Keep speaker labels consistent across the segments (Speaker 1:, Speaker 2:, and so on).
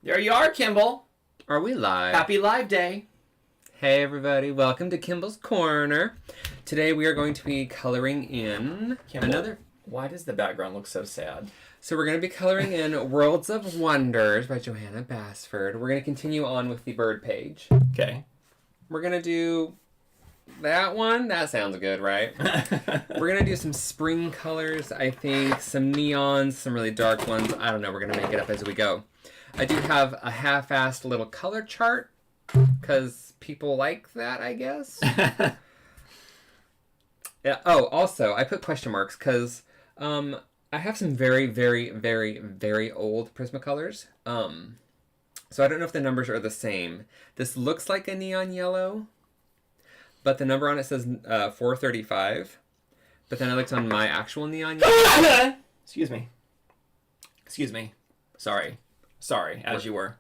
Speaker 1: There you are, Kimball.
Speaker 2: Are we live?
Speaker 1: Happy Live Day.
Speaker 2: Hey everybody, welcome to Kimball's Corner. Today we are going to be coloring in
Speaker 1: Kimball, why does the background look so sad?
Speaker 2: So we're going to be coloring in Worlds of Wonders by Johanna Basford. We're going to continue on with the bird page.
Speaker 1: Okay.
Speaker 2: We're going to do that one. That sounds good, right? We're going to do some spring colors, I think. Some neons, some really dark ones. I don't know. We're going to make it up as we go. I do have a half-assed little color chart because people like that, I guess. Yeah. Oh, also, I put question marks because I have some very, very, very, very old Prismacolors. So I don't know if the numbers are the same. This looks like a neon yellow, but the number on it says 435. But then I looked on my actual neon yellow.
Speaker 1: Excuse me. Excuse me. Sorry. Sorry, as you were.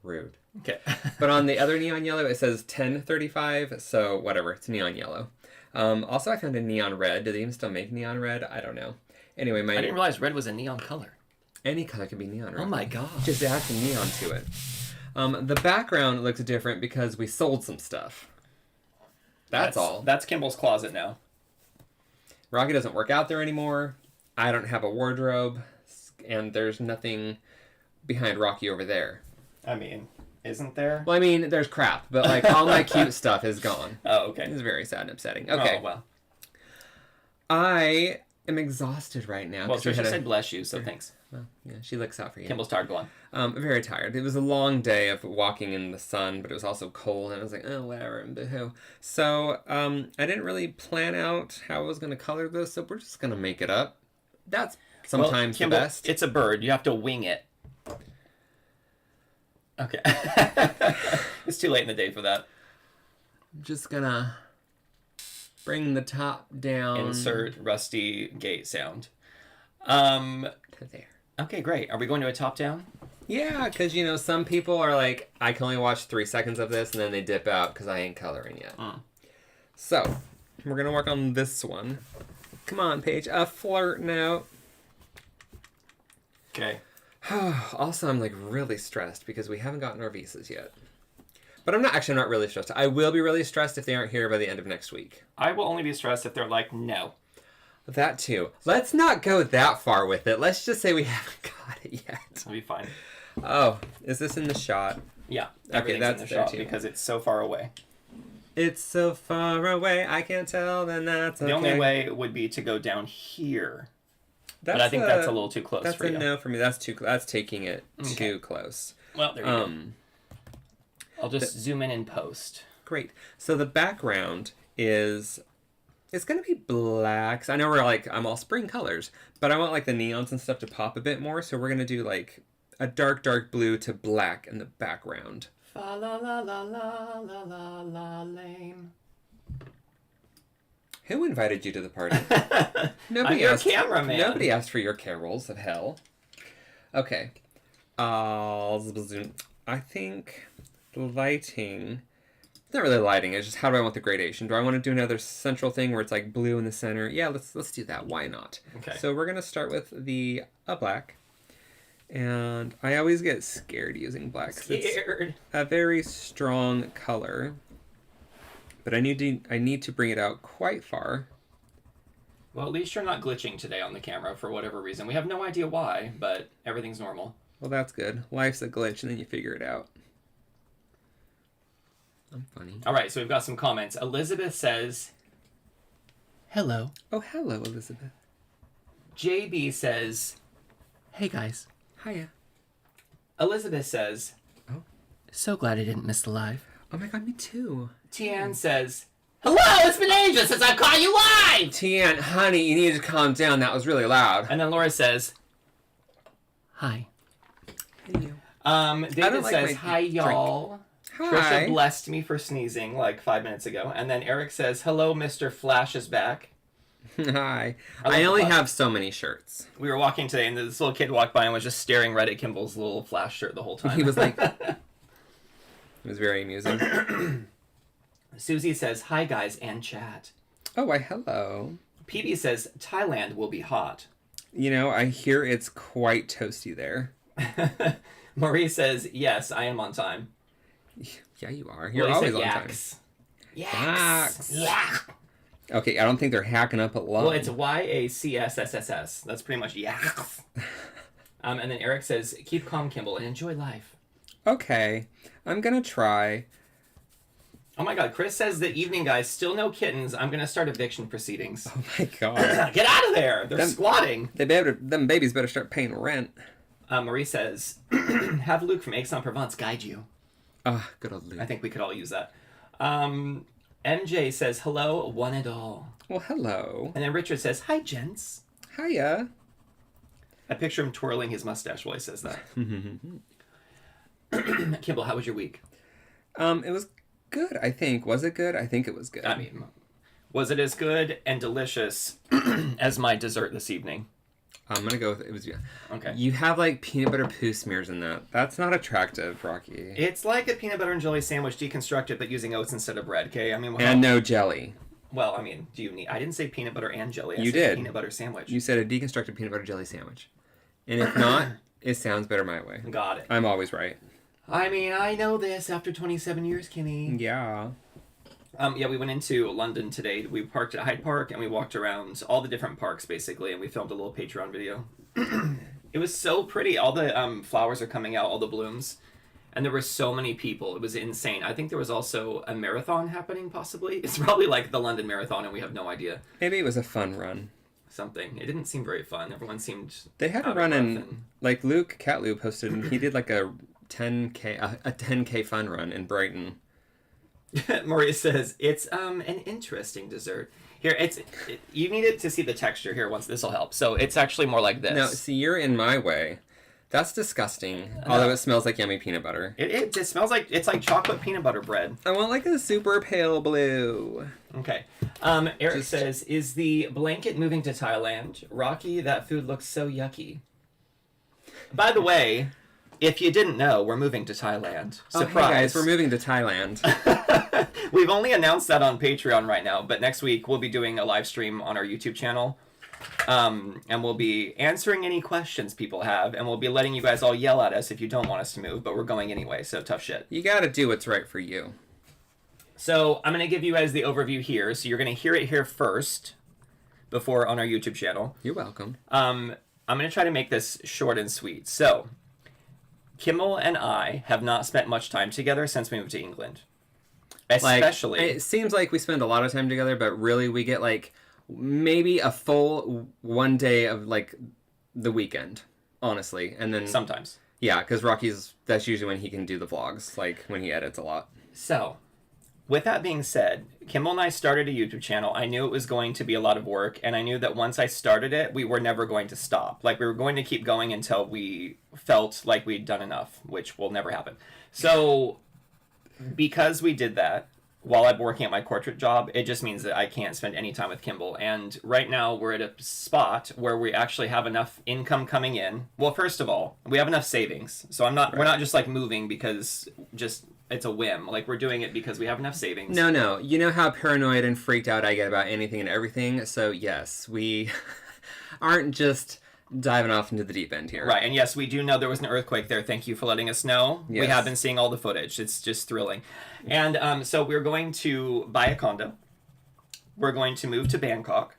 Speaker 2: Rude.
Speaker 1: Okay.
Speaker 2: But on the other neon yellow, it says 1035, so whatever, it's neon yellow. Also, I found a neon red. Do they even still make neon red? I don't know. Anyway,
Speaker 1: I didn't realize red was a neon color.
Speaker 2: Any color can be neon red.
Speaker 1: Oh my god.
Speaker 2: Just add some neon to it. The background looks different because we sold some stuff. That's all.
Speaker 1: That's Kimball's closet now.
Speaker 2: Rocky doesn't work out there anymore. I don't have a wardrobe. And there's nothing behind Rocky over there.
Speaker 1: I mean, isn't there?
Speaker 2: Well, I mean, there's crap, but like all my cute stuff is gone.
Speaker 1: Oh, okay.
Speaker 2: It's very sad and upsetting. Okay.
Speaker 1: Oh, well.
Speaker 2: I am exhausted right now.
Speaker 1: Well, Trisha said bless you, so thanks.
Speaker 2: Well, yeah, she looks out for you.
Speaker 1: Kimball's tired, go on.
Speaker 2: Very tired. It was a long day of walking in the sun, but it was also cold, and I was like, oh, whatever, and boo-hoo. So, I didn't really plan out how I was going to color this, so we're just going to make it up. That's sometimes
Speaker 1: Kimball,
Speaker 2: the best.
Speaker 1: It's a bird. You have to wing it. Okay. It's too late in the day for that.
Speaker 2: I'm just going to bring the top down.
Speaker 1: Insert rusty gate sound.
Speaker 2: To there.
Speaker 1: Okay, great. Are we going to a top-down?
Speaker 2: Yeah, because, you know, some people are like, I can only watch 3 seconds of this, and then they dip out because I ain't coloring yet. So, we're going to work on this one. Come on, Paige. A flirt note.
Speaker 1: Okay.
Speaker 2: Also, I'm like really stressed because we haven't gotten our visas yet. But I'm not really stressed. I will be really stressed if they aren't here by the end of next week.
Speaker 1: I will only be stressed if they're like, no.
Speaker 2: That too. Let's not go that far with it. Let's just say we haven't got it yet.
Speaker 1: It'll be fine.
Speaker 2: Oh, is this in the shot?
Speaker 1: Yeah.
Speaker 2: Okay, that's
Speaker 1: in the
Speaker 2: there
Speaker 1: shot
Speaker 2: too.
Speaker 1: because it's so far away.
Speaker 2: It's so far away, I can't tell, then that's okay.
Speaker 1: The only way would be to go down here. But I think that's a little too close for you.
Speaker 2: That's a no for me. That's taking it too close.
Speaker 1: Well, there you go. I'll just zoom in and post.
Speaker 2: Great. So the background is... It's going to be black. So I know I'm all spring colors, but I want like the neons and stuff to pop a bit more. So we're going to do like a dark, dark blue to black in the background.
Speaker 1: Fa la la la la la la la lame.
Speaker 2: Who invited you to the party?
Speaker 1: I'm your cameraman.
Speaker 2: Nobody asked for your carols of hell. Okay. I think lighting... It's not really lighting. It's just how do I want the gradation? Do I want to do another central thing where it's like blue in the center? Yeah, let's do that. Why not?
Speaker 1: Okay.
Speaker 2: So we're going to start with the black. And I always get scared using black.
Speaker 1: Scared.
Speaker 2: It's a very strong color. But I need to bring it out quite far.
Speaker 1: Well, at least you're not glitching today on the camera for whatever reason. We have no idea why, but everything's normal.
Speaker 2: Well, that's good. Life's a glitch, and then you figure it out. I'm funny.
Speaker 1: All right, so we've got some comments. Elizabeth says, hello.
Speaker 2: Oh, hello, Elizabeth.
Speaker 1: JB says, hey, guys.
Speaker 2: Hiya.
Speaker 1: Elizabeth says,
Speaker 2: oh,
Speaker 1: so glad I didn't miss the live.
Speaker 2: Oh my god, me too.
Speaker 1: Tian says, hello, it's been ages since I've caught you live!
Speaker 2: Tian, honey, you need to calm down. That was really loud.
Speaker 1: And then Laura says, hi.
Speaker 2: Hey,
Speaker 1: David says, hi, y'all.
Speaker 2: Hi.
Speaker 1: Trisha blessed me for sneezing like 5 minutes ago. And then Eric says, hello, Mr. Flash is back.
Speaker 2: Hi. I only have so many shirts.
Speaker 1: We were walking today, and this little kid walked by and was just staring right at Kimball's little Flash shirt the whole time.
Speaker 2: He was like... It was very amusing.
Speaker 1: Susie says, hi, guys, and chat.
Speaker 2: Oh, why, hello.
Speaker 1: PB says, Thailand will be hot.
Speaker 2: You know, I hear it's quite toasty there.
Speaker 1: Marie says, yes, I am on time.
Speaker 2: Yeah, you are. You're
Speaker 1: Well,
Speaker 2: always
Speaker 1: said
Speaker 2: on
Speaker 1: yaks.
Speaker 2: time.
Speaker 1: Yaks. Yeah.
Speaker 2: Okay, I don't think they're hacking up a lot.
Speaker 1: Well, it's YACSSSS. That's pretty much yaks. And then Eric says, keep calm, Kimball, and enjoy life.
Speaker 2: Okay, I'm gonna try.
Speaker 1: Oh my god, Chris says that evening, guys, still no kittens. I'm gonna start eviction proceedings.
Speaker 2: Oh my god.
Speaker 1: Get out of there! They're squatting.
Speaker 2: Them babies better start paying rent.
Speaker 1: Marie says, have Luke from Aix-en-Provence guide you.
Speaker 2: Ah, good old Luke.
Speaker 1: I think we could all use that. MJ says, hello, one and all.
Speaker 2: Well, hello.
Speaker 1: And then Richard says, hi, gents.
Speaker 2: Hiya.
Speaker 1: I picture him twirling his mustache while he says that. Kimball, how was your week?
Speaker 2: It was good, I think. Was it good? I think it was good.
Speaker 1: I mean, was it as good and delicious as my dessert this evening?
Speaker 2: I'm gonna go with it was, yeah.
Speaker 1: Okay.
Speaker 2: You have like peanut butter poo smears in that. That's not attractive, Rocky.
Speaker 1: It's like a peanut butter and jelly sandwich deconstructed, but using oats instead of bread. Okay, I mean,
Speaker 2: And no jelly.
Speaker 1: Well, I mean, do you need? I didn't say peanut butter and jelly.
Speaker 2: You
Speaker 1: said
Speaker 2: did.
Speaker 1: Peanut butter sandwich.
Speaker 2: You said a deconstructed peanut butter jelly sandwich. And if not, it sounds better my way.
Speaker 1: Got it.
Speaker 2: I'm always right.
Speaker 1: I mean, I know this after 27 years, Kimmy.
Speaker 2: Yeah.
Speaker 1: Yeah, we went into London today. We parked at Hyde Park and we walked around all the different parks basically, and we filmed a little Patreon video. It was so pretty. All the flowers are coming out, all the blooms, and there were so many people. It was insane. I think there was also a marathon happening, possibly. It's probably like the London Marathon, and we have no idea.
Speaker 2: Maybe it was a fun run.
Speaker 1: Something. It didn't seem very fun. Everyone seemed.
Speaker 2: They had a run in, like Luke Catlew posted, and he did like a 10K fun run in Brighton.
Speaker 1: Maria says it's an interesting dessert. Here, you needed to see the texture here once. This will help. So it's actually more like this.
Speaker 2: No, see, you're in my way. That's disgusting. Although it smells like yummy peanut butter.
Speaker 1: It smells like it's like chocolate peanut butter bread.
Speaker 2: I want like a super pale blue.
Speaker 1: Okay. Eric says, is the blanket moving to Thailand? Rocky, that food looks so yucky. By the way, if you didn't know, we're moving to Thailand. Surprise.
Speaker 2: Oh, hey guys, we're moving to Thailand.
Speaker 1: We've only announced that on Patreon right now, but next week we'll be doing a live stream on our YouTube channel. And we'll be answering any questions people have, and we'll be letting you guys all yell at us if you don't want us to move, but we're going anyway, so tough shit.
Speaker 2: You gotta do what's right for you.
Speaker 1: So I'm going to give you guys the overview here, so you're going to hear it here first before on our YouTube channel.
Speaker 2: You're welcome.
Speaker 1: I'm going to try to make this short and sweet. So, Kimmel and I have not spent much time together since we moved to England. Especially...
Speaker 2: Like, it seems like we spend a lot of time together, but really we get like maybe a full one day of like the weekend, honestly. And then
Speaker 1: sometimes.
Speaker 2: Yeah, because that's usually when he can do the vlogs, like when he edits a lot.
Speaker 1: So, with that being said, Kimmel and I started a YouTube channel. I knew it was going to be a lot of work, and I knew that once I started it, we were never going to stop. Like, we were going to keep going until we felt like we'd done enough, which will never happen. So, because we did that, while I'm working at my corporate job, it just means that I can't spend any time with Kimball. And right now, we're at a spot where we actually have enough income coming in. Well, first of all, we have enough savings. So we're not just, like, moving because it's a whim. Like, we're doing it because we have enough savings.
Speaker 2: No. You know how paranoid and freaked out I get about anything and everything? So, yes, we aren't just diving off into the deep end here.
Speaker 1: Right, and yes, we do know there was an earthquake there. Thank you for letting us know. Yes. We have been seeing all the footage. It's just thrilling. And so we're going to buy a condo. We're going to move to Bangkok.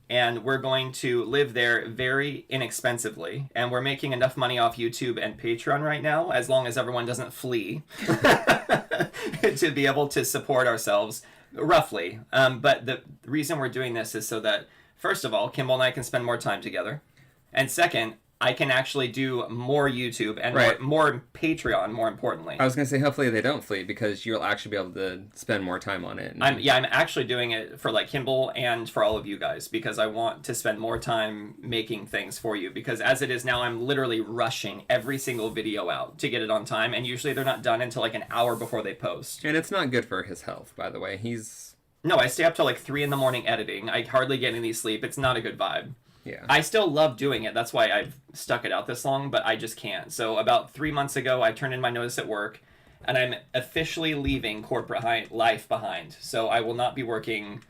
Speaker 1: And we're going to live there very inexpensively. And we're making enough money off YouTube and Patreon right now, as long as everyone doesn't flee, to be able to support ourselves, roughly. But the reason we're doing this is so that, first of all, Kimball and I can spend more time together. And second, I can actually do more YouTube and more Patreon, more importantly.
Speaker 2: I was going to say, hopefully they don't flee, because you'll actually be able to spend more time on it.
Speaker 1: I'm actually doing it for like Kimball and for all of you guys, because I want to spend more time making things for you. Because as it is now, I'm literally rushing every single video out to get it on time. And usually they're not done until like an hour before they post.
Speaker 2: And it's not good for his health, by the way.
Speaker 1: No, I stay up till like 3 a.m. editing. I hardly get any sleep. It's not a good vibe.
Speaker 2: Yeah.
Speaker 1: I still love doing it. That's why I've stuck it out this long, but I just can't. So about 3 months ago, I turned in my notice at work, and I'm officially leaving corporate life behind. So I will not be working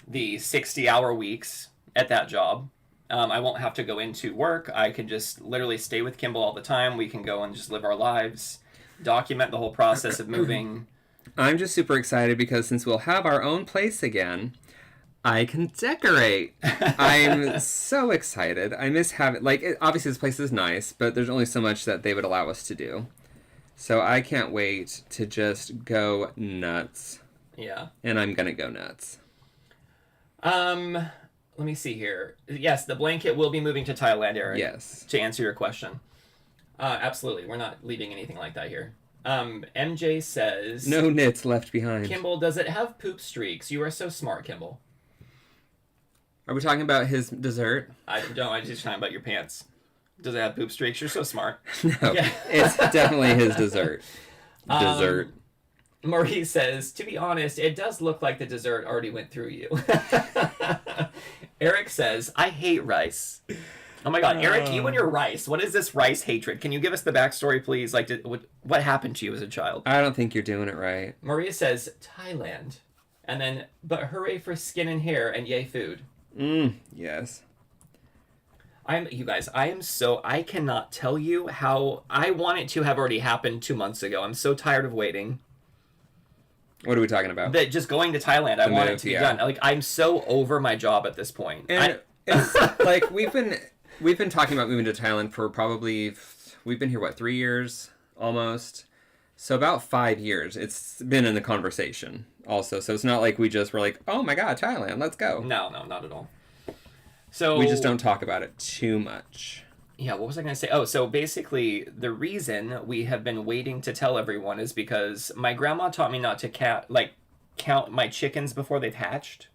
Speaker 1: the 60-hour weeks at that job. I won't have to go into work. I can just literally stay with Kimball all the time. We can go and just live our lives, document the whole process of moving.
Speaker 2: I'm just super excited because since we'll have our own place again, I can decorate. I'm so excited. I miss having, like, obviously this place is nice, but there's only so much that they would allow us to do. So I can't wait to just go nuts.
Speaker 1: Yeah.
Speaker 2: And I'm going to go nuts.
Speaker 1: Let me see here. Yes, the blanket will be moving to Thailand, Eric.
Speaker 2: Yes.
Speaker 1: To answer your question. Absolutely. We're not leaving anything like that here. MJ says...
Speaker 2: No knits left behind.
Speaker 1: Kimball, does it have poop streaks? You are so smart, Kimball.
Speaker 2: Are we talking about his dessert?
Speaker 1: I don't. I'm just talking about your pants. Does it have poop streaks? You're so smart.
Speaker 2: No. Yeah. It's definitely his dessert. Dessert.
Speaker 1: Marie says, to be honest, it does look like the dessert already went through you. Eric says, I hate rice. Oh my god, Eric, you and your rice. What is this rice hatred? Can you give us the backstory, please? Like, what happened to you as a child?
Speaker 2: I don't think you're doing it right.
Speaker 1: Maria says, Thailand. And then, but hooray for skin and hair and yay food.
Speaker 2: Yes.
Speaker 1: You guys, I cannot tell you how, I want it to have already happened 2 months ago. I'm so tired of waiting.
Speaker 2: What are we talking about?
Speaker 1: That just going to Thailand, I want it to be done. Like, I'm so over my job at this point.
Speaker 2: And it's like, we've been talking about moving to Thailand for probably, we've been here, 3 years? Almost. So about 5 years. It's been in the conversation also. So it's not like we just were like, oh my god, Thailand, let's go.
Speaker 1: No, not at all. So
Speaker 2: we just don't talk about it too much.
Speaker 1: Yeah, what was I going to say? Oh, so basically, the reason we have been waiting to tell everyone is because my grandma taught me not to count my chickens before they've hatched.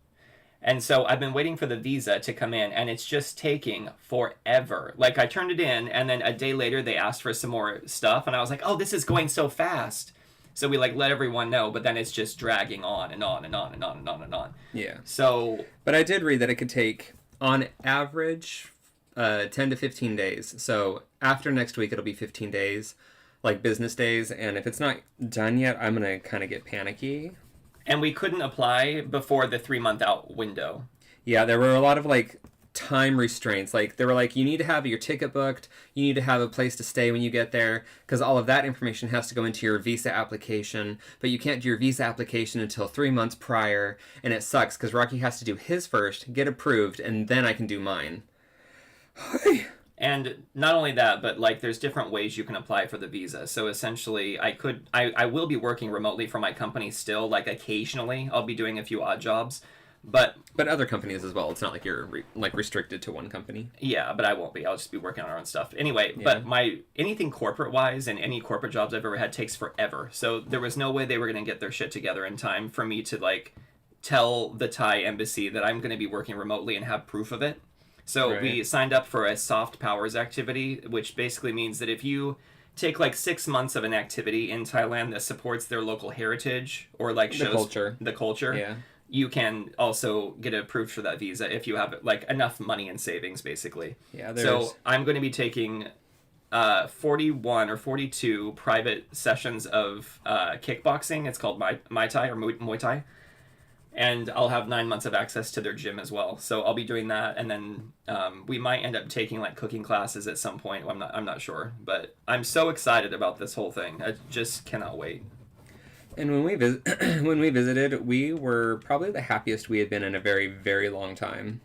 Speaker 1: And so I've been waiting for the visa to come in, and it's just taking forever. Like, I turned it in, and then a day later, they asked for some more stuff, and I was like, oh, this is going so fast. So we, let everyone know, but then it's just dragging on and on and on and on and on and on.
Speaker 2: Yeah.
Speaker 1: So...
Speaker 2: But I did read that it could take, on average... 10 to 15 days. So after next week, it'll be 15 days, like business days. And if it's not done yet, I'm going to kind of get panicky.
Speaker 1: And we couldn't apply before the 3-month out window.
Speaker 2: Yeah, there were a lot of time restraints. They were you need to have your ticket booked. You need to have a place to stay when you get there, because all of that information has to go into your visa application. But you can't do your visa application until 3 months prior. And it sucks because Rocky has to do his first, get approved, and then I can do mine.
Speaker 1: And not only that, but there's different ways you can apply for the visa. So essentially, I will be working remotely for my company still. Occasionally, I'll be doing a few odd jobs, but
Speaker 2: other companies as well. It's not like you're restricted to one company.
Speaker 1: Yeah, but I won't be. I'll just be working on our own stuff anyway. Yeah. But anything corporate wise and any corporate jobs I've ever had takes forever. So there was no way they were going to get their shit together in time for me to tell the Thai embassy that I'm going to be working remotely and have proof of it. So right. We signed up for a soft powers activity, which basically means that if you take 6 months of an activity in Thailand that supports their local heritage or shows the culture, yeah. You can also get approved for that visa if you have enough money in savings, basically. Yeah. So I'm going to be taking 41 or 42 private sessions of kickboxing. It's called Muay Thai or Muay Thai. And I'll have 9 months of access to their gym as well. So I'll be doing that, and then we might end up taking cooking classes at some point. I'm not sure, but I'm so excited about this whole thing. I just cannot wait.
Speaker 2: And when we visited, we were probably the happiest we had been in a very, very long time.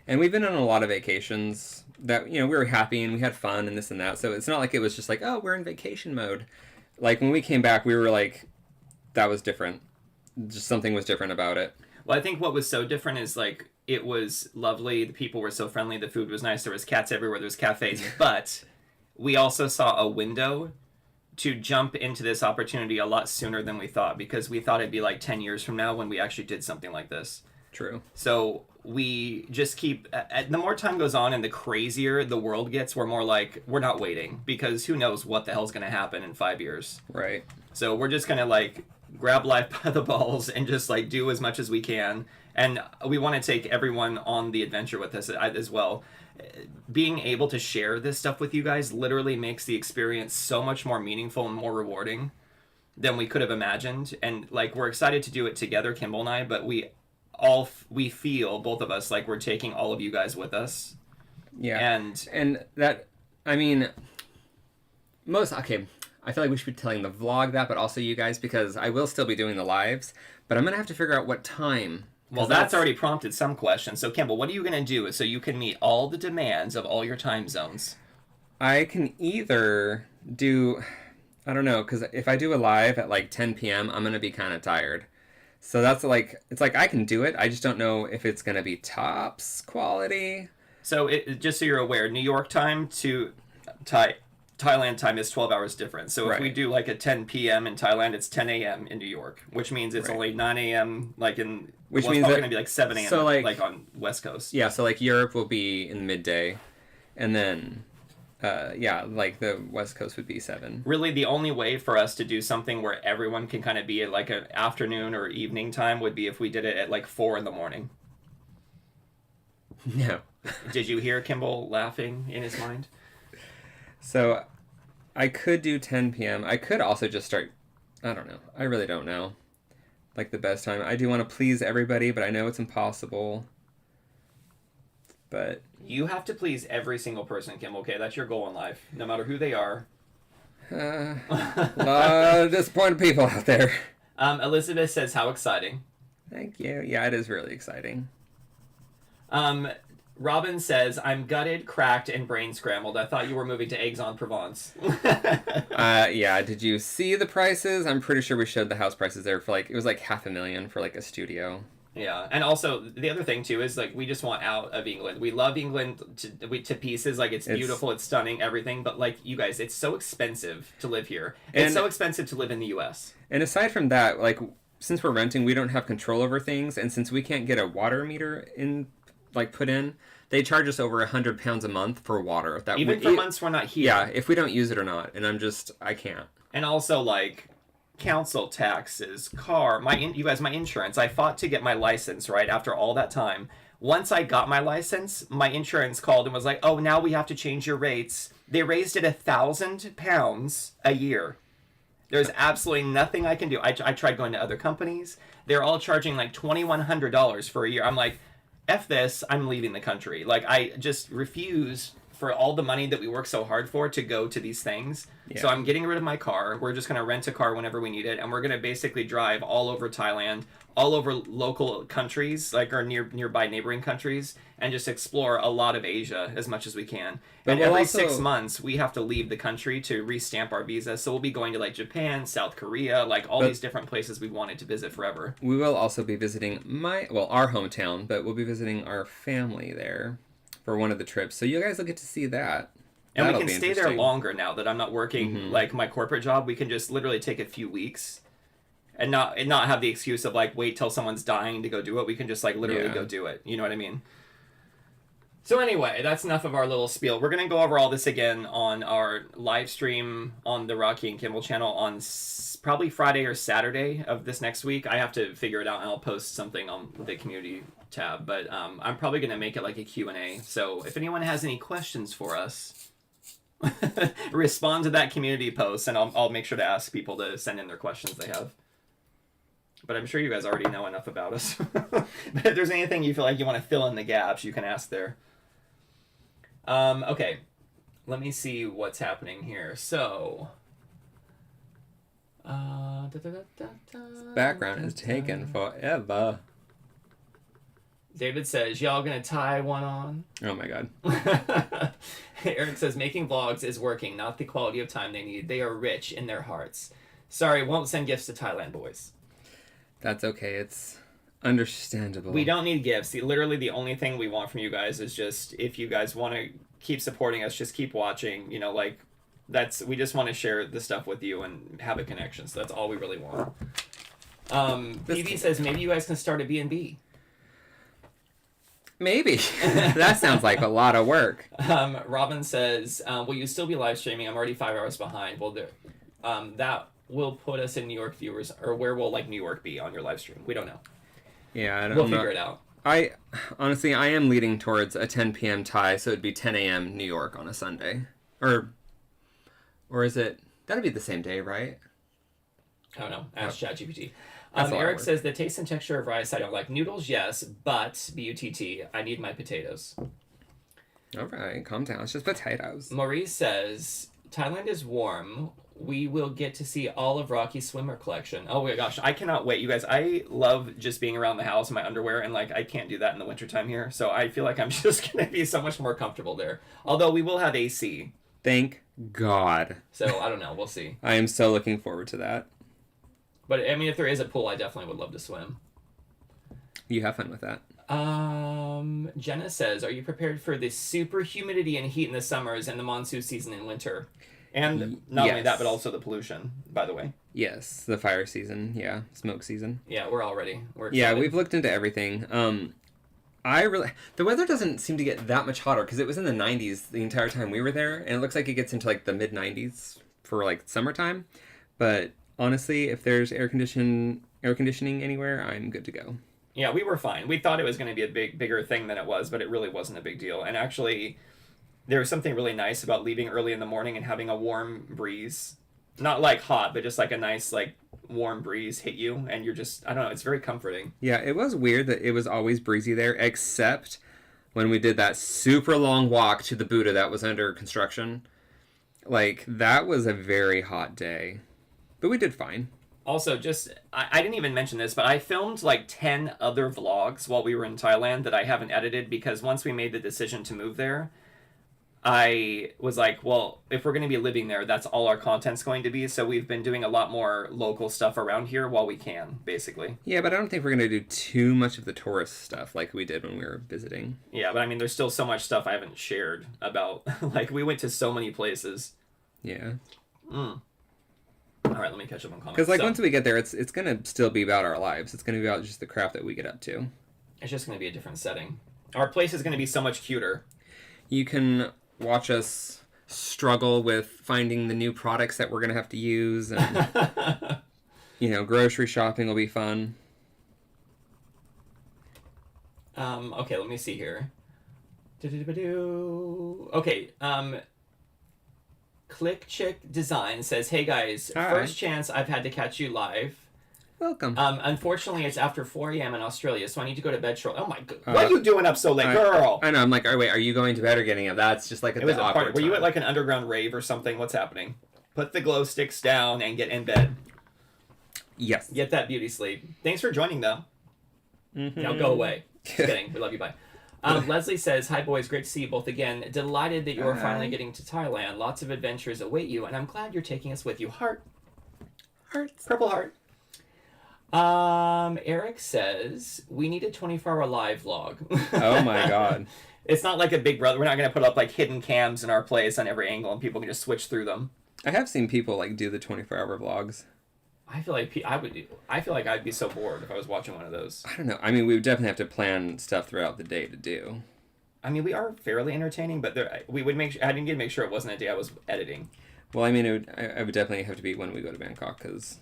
Speaker 2: And we've been on a lot of vacations that we were happy and we had fun and this and that. So it's not like it was just oh, we're in vacation mode. When we came back, we were that was different. Just something was different about it.
Speaker 1: Well, I think what was so different is it was lovely. The people were so friendly. The food was nice. There was cats everywhere. There was cafes. But we also saw a window to jump into this opportunity a lot sooner than we thought, because we thought it'd be 10 years from now when we actually did something like this.
Speaker 2: True.
Speaker 1: So we just keep, the more time goes on and the crazier the world gets, we're more we're not waiting, because who knows what the hell's going to happen in 5 years.
Speaker 2: Right.
Speaker 1: So we're just going to grab life by the balls and just do as much as we can. And we want to take everyone on the adventure with us as well. Being able to share this stuff with you guys literally makes the experience so much more meaningful and more rewarding than we could have imagined. And we're excited to do it together, Kimball and I, but we feel, both of us, we're taking all of you guys with us.
Speaker 2: Yeah.
Speaker 1: And
Speaker 2: that, I mean, okay, I feel like we should be telling the vlog that, but also you guys, because I will still be doing the lives, but I'm going to have to figure out what time.
Speaker 1: Well, that's already prompted some questions. So, Kimball, what are you going to do so you can meet all the demands of all your time zones?
Speaker 2: I can either do, I don't know, because if I do a live at like 10 p.m., I'm going to be kind of tired. So that's like, it's like I can do it. I just don't know if it's going to be tops quality.
Speaker 1: So, just so you're aware, New York time to Thailand time is 12 hours different. So if we do like a 10 p.m. in Thailand, it's 10 a.m. in New York, which means it's only 9 a.m. like in...
Speaker 2: Which means
Speaker 1: it's going to be like 7 a.m.
Speaker 2: So
Speaker 1: like on West Coast.
Speaker 2: Yeah, so like Europe will be in midday. And then, like the West Coast would be 7.
Speaker 1: Really, the only way for us to do something where everyone can kind of be at like an afternoon or evening time would be if we did it at like 4 in the morning.
Speaker 2: No.
Speaker 1: Did you hear Kimball laughing in his mind?
Speaker 2: So I could do 10 p.m. I could also just start, I don't know. I really don't know. Like the best time. I do want to please everybody, but I know it's impossible. But
Speaker 1: you have to please every single person, Kimball, okay? That's your goal in life, no matter who they are.
Speaker 2: A lot of disappointed people out there.
Speaker 1: Elizabeth says, how exciting.
Speaker 2: Thank you. Yeah, it is really exciting.
Speaker 1: Robin says, I'm gutted, cracked, and brain scrambled. I thought you were moving to Aix-en-Provence.
Speaker 2: Yeah, did you see the prices? I'm pretty sure we showed the house prices there for like, it was like $500,000 for like a studio.
Speaker 1: Yeah, and also the other thing too is like we just want out of England. We love England to pieces. Like it's beautiful, it's stunning, everything. But like you guys, it's so expensive to live here. It's so expensive to live in the U.S.
Speaker 2: And aside from that, like since we're renting, we don't have control over things, and since we can't get a water meter put in, they charge us over £100 a month for water.
Speaker 1: Even for months we're not here.
Speaker 2: Yeah, if we don't use it or not, and I can't.
Speaker 1: And also like council taxes, my insurance. I fought to get my license right after all that time. Once I got my license, my insurance called and was like, "Oh, now we have to change your rates." They raised it £1,000 a year. There's absolutely nothing I can do. I tried going to other companies. They're all charging like $2,100 for a year. I'm like, F this, I'm leaving the country. Like, I just refuse for all the money that we work so hard for to go to these things. Yeah. So I'm getting rid of my car. We're just going to rent a car whenever we need it. And we're going to basically drive all over Thailand, all over local countries, like our nearby neighboring countries, and just explore a lot of Asia as much as we can. And every 6 months, we have to leave the country to restamp our visa. So we'll be going to like Japan, South Korea, like all these different places we wanted to visit forever.
Speaker 2: We will also be visiting our hometown, but we'll be visiting our family there for one of the trips. So you guys will get to see that.
Speaker 1: And we can stay there longer now that I'm not working like my corporate job. We can just literally take a few weeks and not have the excuse of like wait till someone's dying to go do it. We can just like literally go do it. You know what I mean? So anyway, that's enough of our little spiel. We're going to go over all this again on our live stream on the Rocky and Kimball channel on probably Friday or Saturday of this next week. I have to figure it out, and I'll post something on the community tab. But I'm probably going to make it like a Q&A. So if anyone has any questions for us, respond to that community post, and I'll make sure to ask people to send in their questions they have. But I'm sure you guys already know enough about us. But if there's anything you feel like you want to fill in the gaps, you can ask there. Okay, let me see what's happening here. So,
Speaker 2: background is taking forever.
Speaker 1: David says, y'all gonna tie one on?
Speaker 2: Oh my god.
Speaker 1: Eric says, making vlogs is working, not the quality of time they need. They are rich in their hearts. Sorry, won't send gifts to Thailand, boys.
Speaker 2: That's okay, it's understandable.
Speaker 1: We don't need gifts. Literally the only thing we want from you guys is just, if you guys want to keep supporting us, just keep watching. You know, like, we just want to share the stuff with you and have a connection. So that's all we really want. PV says, maybe you guys can start a B&B.
Speaker 2: Maybe. That sounds like a lot of work.
Speaker 1: Robin says, will you still be live streaming? I'm already 5 hours behind. Well, that will put us in New York viewers, or where will like New York be on your live stream? We don't know.
Speaker 2: Yeah,
Speaker 1: we'll figure it out.
Speaker 2: I am leaning towards a 10 p.m. Thai, so it'd be 10 a.m. New York on a Sunday, or is it? That'd be the same day, right?
Speaker 1: I don't know. Ask ChatGPT. Eric says the taste and texture of rice I don't like. Noodles, yes, but BUTT. I need my potatoes.
Speaker 2: All right, calm down. It's just potatoes.
Speaker 1: Maurice says, Thailand is warm. We will get to see all of Rocky's swimmer collection. Oh my gosh, I cannot wait. You guys, I love just being around the house in my underwear, and like I can't do that in the wintertime here. So I feel like I'm just going to be so much more comfortable there. Although we will have AC.
Speaker 2: Thank God.
Speaker 1: So I don't know. We'll see.
Speaker 2: I am so looking forward to that.
Speaker 1: But I mean, if there is a pool, I definitely would love to swim.
Speaker 2: You have fun with that.
Speaker 1: Jenna says, are you prepared for the super humidity and heat in the summers and the monsoon season in winter? And not only that, but also the pollution, by the way.
Speaker 2: Yes, the fire season. Yeah, smoke season.
Speaker 1: Yeah, we're excited.
Speaker 2: Yeah, we've looked into everything. The weather doesn't seem to get that much hotter because it was in the 90s the entire time we were there, and it looks like it gets into like the mid 90s for like summertime. But honestly, if there's air conditioning anywhere, I'm good to go.
Speaker 1: Yeah, we were fine. We thought it was going to be a bigger thing than it was, but it really wasn't a big deal. And actually, there was something really nice about leaving early in the morning and having a warm breeze. Not like hot, but just like a nice like warm breeze hit you, and you're just, I don't know, it's very comforting.
Speaker 2: Yeah, it was weird that it was always breezy there, except when we did that super long walk to the Buddha that was under construction. Like, that was a very hot day. But we did fine.
Speaker 1: Also, I didn't even mention this, but I filmed like 10 other vlogs while we were in Thailand that I haven't edited because once we made the decision to move there, I was like, well, if we're going to be living there, that's all our content's going to be. So we've been doing a lot more local stuff around here while we can, basically.
Speaker 2: Yeah, but I don't think we're going to do too much of the tourist stuff like we did when we were visiting.
Speaker 1: Yeah, but I mean, there's still so much stuff I haven't shared about. Like, we went to so many places.
Speaker 2: Yeah.
Speaker 1: All right, let me catch up on comments.
Speaker 2: Because, like, once we get there, it's going to still be about our lives. It's going to be about just the crap that we get up to.
Speaker 1: It's just going to be a different setting. Our place is going to be so much cuter.
Speaker 2: You can watch us struggle with finding the new products that we're going to have to use. And, grocery shopping will be fun.
Speaker 1: Okay, let me see here. Okay, Click Chick Design says, hey guys, first chance I've had to catch you live.
Speaker 2: Welcome.
Speaker 1: Unfortunately, it's after 4 a.m. in Australia, so I need to go to bed shortly. Oh my god. What are you doing up so late, girl?
Speaker 2: I know, I'm like, oh wait, are you going to bed or getting up? That's just like
Speaker 1: it was a party. Were you at like an underground rave or something? What's happening? Put the glow sticks down and get in bed.
Speaker 2: Yes.
Speaker 1: Get that beauty sleep. Thanks for joining, though.
Speaker 2: Mm-hmm.
Speaker 1: Now go away. Just kidding. We love you. Bye. Leslie says, hi boys, great to see you both again. Delighted that you are finally getting to Thailand. Lots of adventures await you, and I'm glad you're taking us with you. Hearts. Purple heart. Eric says, we need a 24-hour live vlog.
Speaker 2: Oh my god.
Speaker 1: It's not like a Big Brother. We're not going to put up like hidden cams in our place on every angle and people can just switch through them.
Speaker 2: I have seen people like do the 24-hour vlogs.
Speaker 1: I feel like I'd be so bored if I was watching one of those.
Speaker 2: I don't know. I mean, we would definitely have to plan stuff throughout the day to do.
Speaker 1: I mean, we are fairly entertaining, but we would I didn't get to make sure it wasn't a day I was editing.
Speaker 2: Well, I mean, I would definitely have to be when we go to Bangkok because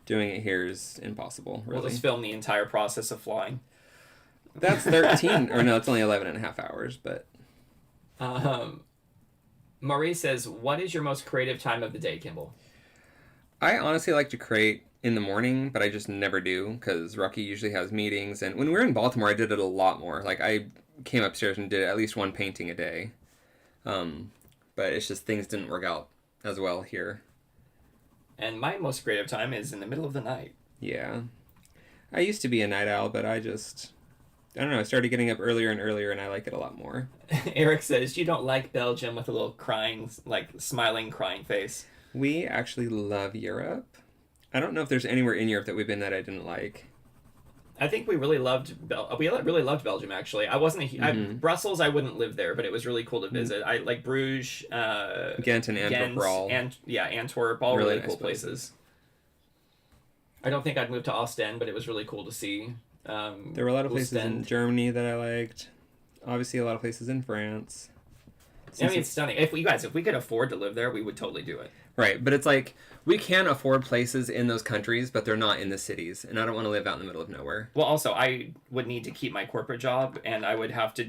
Speaker 2: doing it here is impossible. Really.
Speaker 1: We'll just film the entire process of flying.
Speaker 2: That's 13, or no, it's only 11 and a half hours, but.
Speaker 1: Marie says, what is your most creative time of the day, Kimball?
Speaker 2: I honestly like to create in the morning, but I just never do because Rocky usually has meetings. And when we were in Baltimore, I did it a lot more. Like, I came upstairs and did at least one painting a day. But it's just things didn't work out as well here.
Speaker 1: And my most creative time is in the middle of the night.
Speaker 2: Yeah. I used to be a night owl, but I don't know, I started getting up earlier and earlier, and I like it a lot more.
Speaker 1: Eric says, you don't like Belgium with a little crying, like, smiling, crying face.
Speaker 2: We actually love Europe. I don't know if there's anywhere in Europe that we've been that I didn't like.
Speaker 1: I think we really loved Belgium, actually. I wasn't Brussels, I wouldn't live there, but it was really cool to visit. I like Bruges,
Speaker 2: Ghent and Antwerp,
Speaker 1: Antwerp, all really
Speaker 2: nice
Speaker 1: cool places. I don't think I'd move to Ostend, but it was really cool to see.
Speaker 2: There were a lot of places in Germany that I liked. Obviously, a lot of places in France.
Speaker 1: I mean, it's stunning. If we could afford to live there, we would totally do it.
Speaker 2: Right, but it's like, we can afford places in those countries, but they're not in the cities, and I don't want to live out in the middle of nowhere.
Speaker 1: Well, also, I would need to keep my corporate job, and I would have to,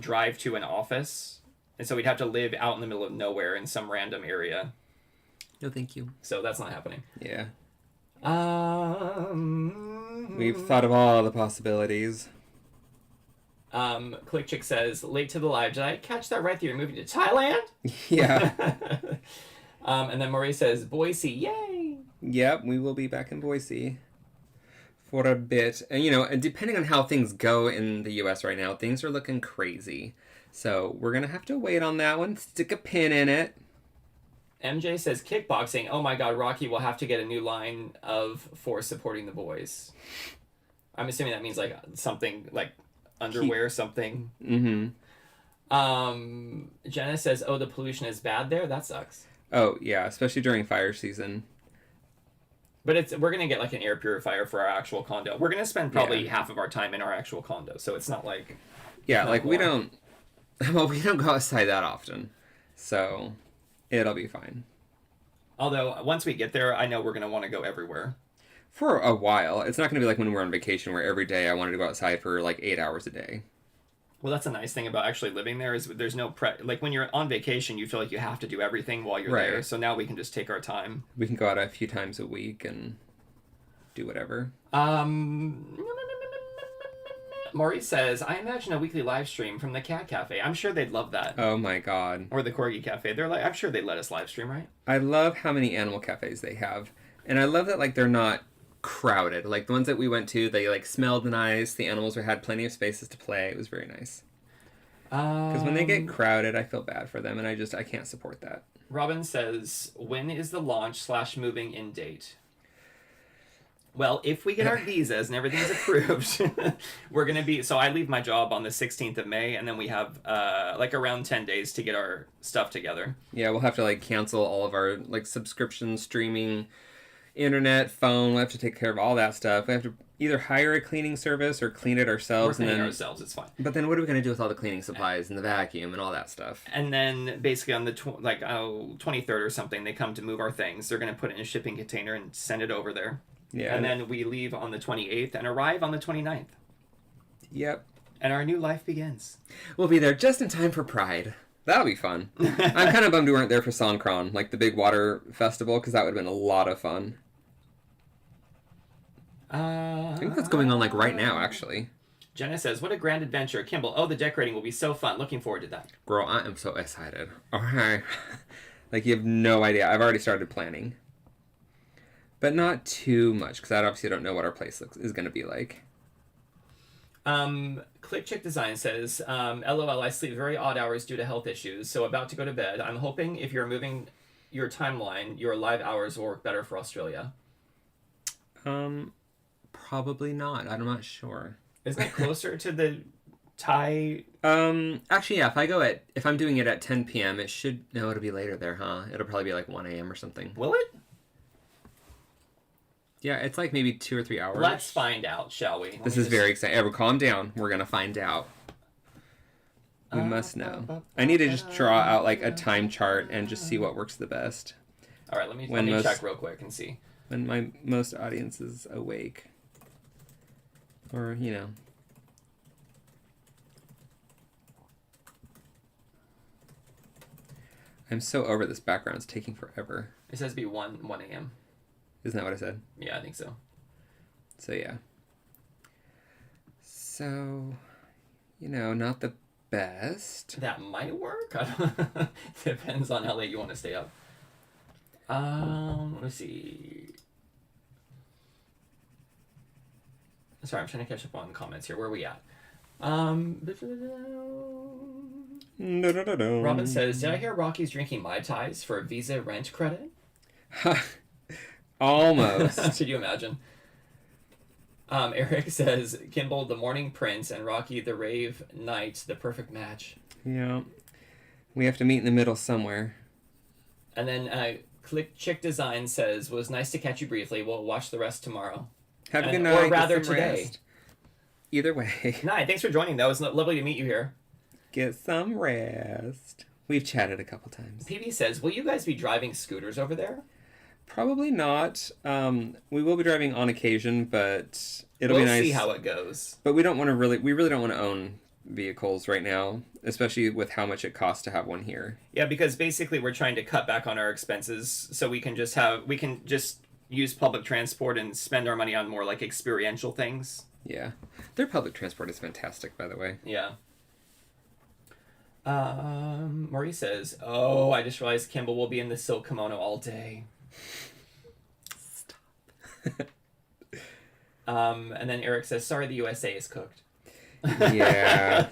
Speaker 1: drive to an office, and so we'd have to live out in the middle of nowhere in some random area.
Speaker 2: No, thank you.
Speaker 1: So that's not happening.
Speaker 2: Yeah. We've thought of all the possibilities.
Speaker 1: Click Chick says, late to the live. Did I catch that right? That you're moving to Thailand?
Speaker 2: Yeah.
Speaker 1: And then Marie says, Boise, yay!
Speaker 2: Yep, we will be back in Boise for a bit. And, and depending on how things go in the U.S. right now, things are looking crazy. So we're going to have to wait on that one. Stick a pin in it.
Speaker 1: MJ says, kickboxing. Oh my god, Rocky will have to get a new line for supporting the boys. I'm assuming that means like something like underwear, something.
Speaker 2: Mm-hmm.
Speaker 1: Jenna says, oh, the pollution is bad there? That sucks.
Speaker 2: Oh, yeah, especially during fire season.
Speaker 1: But we're going to get like an air purifier for our actual condo. We're going to spend probably half of our time in our actual condo, so it's not like...
Speaker 2: Yeah, like we don't go outside that often, so it'll be fine.
Speaker 1: Although, once we get there, I know we're going to want to go everywhere.
Speaker 2: For a while. It's not going to be like when we're on vacation where every day I wanted to go outside for like 8 hours a day.
Speaker 1: Well, that's a nice thing about actually living there is there's no like when you're on vacation, you feel like you have to do everything while you're there. So now we can just take our time.
Speaker 2: We can go out a few times a week and do whatever.
Speaker 1: Maurice says, I imagine a weekly live stream from the Cat Cafe. I'm sure they'd love that.
Speaker 2: Oh my god.
Speaker 1: Or the Corgi Cafe. They're like, I'm sure they'd let us live stream, right?
Speaker 2: I love how many animal cafes they have. And I love that like they're not crowded. Like the ones that we went to, they like smelled nice. The animals had plenty of spaces to play. It was very nice. Because when they get crowded, I feel bad for them, and I can't support that.
Speaker 1: Robin says, when is the launch/moving in date? Well, if we get our visas and everything's approved, we're going to be... So I leave my job on the 16th of May, and then we have like around 10 days to get our stuff together.
Speaker 2: Yeah, we'll have to like cancel all of our like subscription, streaming, internet, phone. We'll have to take care of all that stuff. We have to either hire a cleaning service or clean it ourselves.
Speaker 1: We're cleaning ourselves, it's fine.
Speaker 2: But then what are we going to do with all the cleaning supplies and the vacuum and all that stuff?
Speaker 1: And then basically on the 23rd or something, they come to move our things. They're going to put it in a shipping container and send it over there. Yeah. And then we leave on the 28th and arrive on the 29th.
Speaker 2: Yep.
Speaker 1: And our new life begins.
Speaker 2: We'll be there just in time for Pride. That'll be fun. I'm kind of bummed we weren't there for Songkran, like the big water festival, because that would have been a lot of fun. I think that's going on like right now, actually.
Speaker 1: Jenna says, what a grand adventure. Kimball, oh, the decorating will be so fun. Looking forward to that.
Speaker 2: Girl, I am so excited. All right. Like, you have no idea. I've already started planning. But not too much, because I obviously don't know what our place is going to be like.
Speaker 1: Click Chick Design says, LOL, I sleep very odd hours due to health issues, so about to go to bed. I'm hoping if you're moving your timeline, your live hours will work better for Australia.
Speaker 2: Probably not. I'm not sure.
Speaker 1: Isn't it closer to the Thai?
Speaker 2: Actually, yeah. If I'm doing it at 10 p.m., it'll be later there, huh? It'll probably be like 1 a.m. or something.
Speaker 1: Will it?
Speaker 2: Yeah, it's like maybe 2 or 3 hours.
Speaker 1: Let's find out, shall we?
Speaker 2: This is very exciting. Everyone, calm down. We're gonna find out. We must know. I need to just draw out like a time chart and just see what works the best.
Speaker 1: All right, let me check real quick and see.
Speaker 2: When my most audience is awake. Or, I'm so over this background. It's taking forever.
Speaker 1: It says to be 1 a.m.
Speaker 2: Isn't that what I said?
Speaker 1: Yeah, I think so.
Speaker 2: So, yeah. So, not the best.
Speaker 1: That might work. Depends on how late you want to stay up. Let's see. Sorry, I'm trying to catch up on comments here. Where are we at? Robin says, did I hear Rocky's drinking Mai Tais for a Visa rent credit?
Speaker 2: Almost.
Speaker 1: Could you imagine? Eric says, Kimball, the morning prince, and Rocky, the rave knight, the perfect match.
Speaker 2: Yeah. We have to meet in the middle somewhere.
Speaker 1: And then Click Chick Design says, was nice to catch you briefly. We'll watch the rest tomorrow.
Speaker 2: Have a good night.
Speaker 1: Or rather today.
Speaker 2: Rest. Either way.
Speaker 1: Night. Thanks for joining, though. It was lovely to meet you here.
Speaker 2: Get some rest. We've chatted a couple times.
Speaker 1: PB says, will you guys be driving scooters over there?
Speaker 2: Probably not. We will be driving on occasion, but it'll be nice.
Speaker 1: We'll see how it goes.
Speaker 2: But we really don't want to own vehicles right now, especially with how much it costs to have one here.
Speaker 1: Yeah, because basically we're trying to cut back on our expenses so we can just use public transport and spend our money on more like experiential things.
Speaker 2: Yeah. Their public transport is fantastic, by the way.
Speaker 1: Yeah. Marie says, "Oh, I just realized Kimball will be in the silk kimono all day."
Speaker 2: Stop.
Speaker 1: And then Eric says, "Sorry, the USA is cooked."
Speaker 2: Yeah.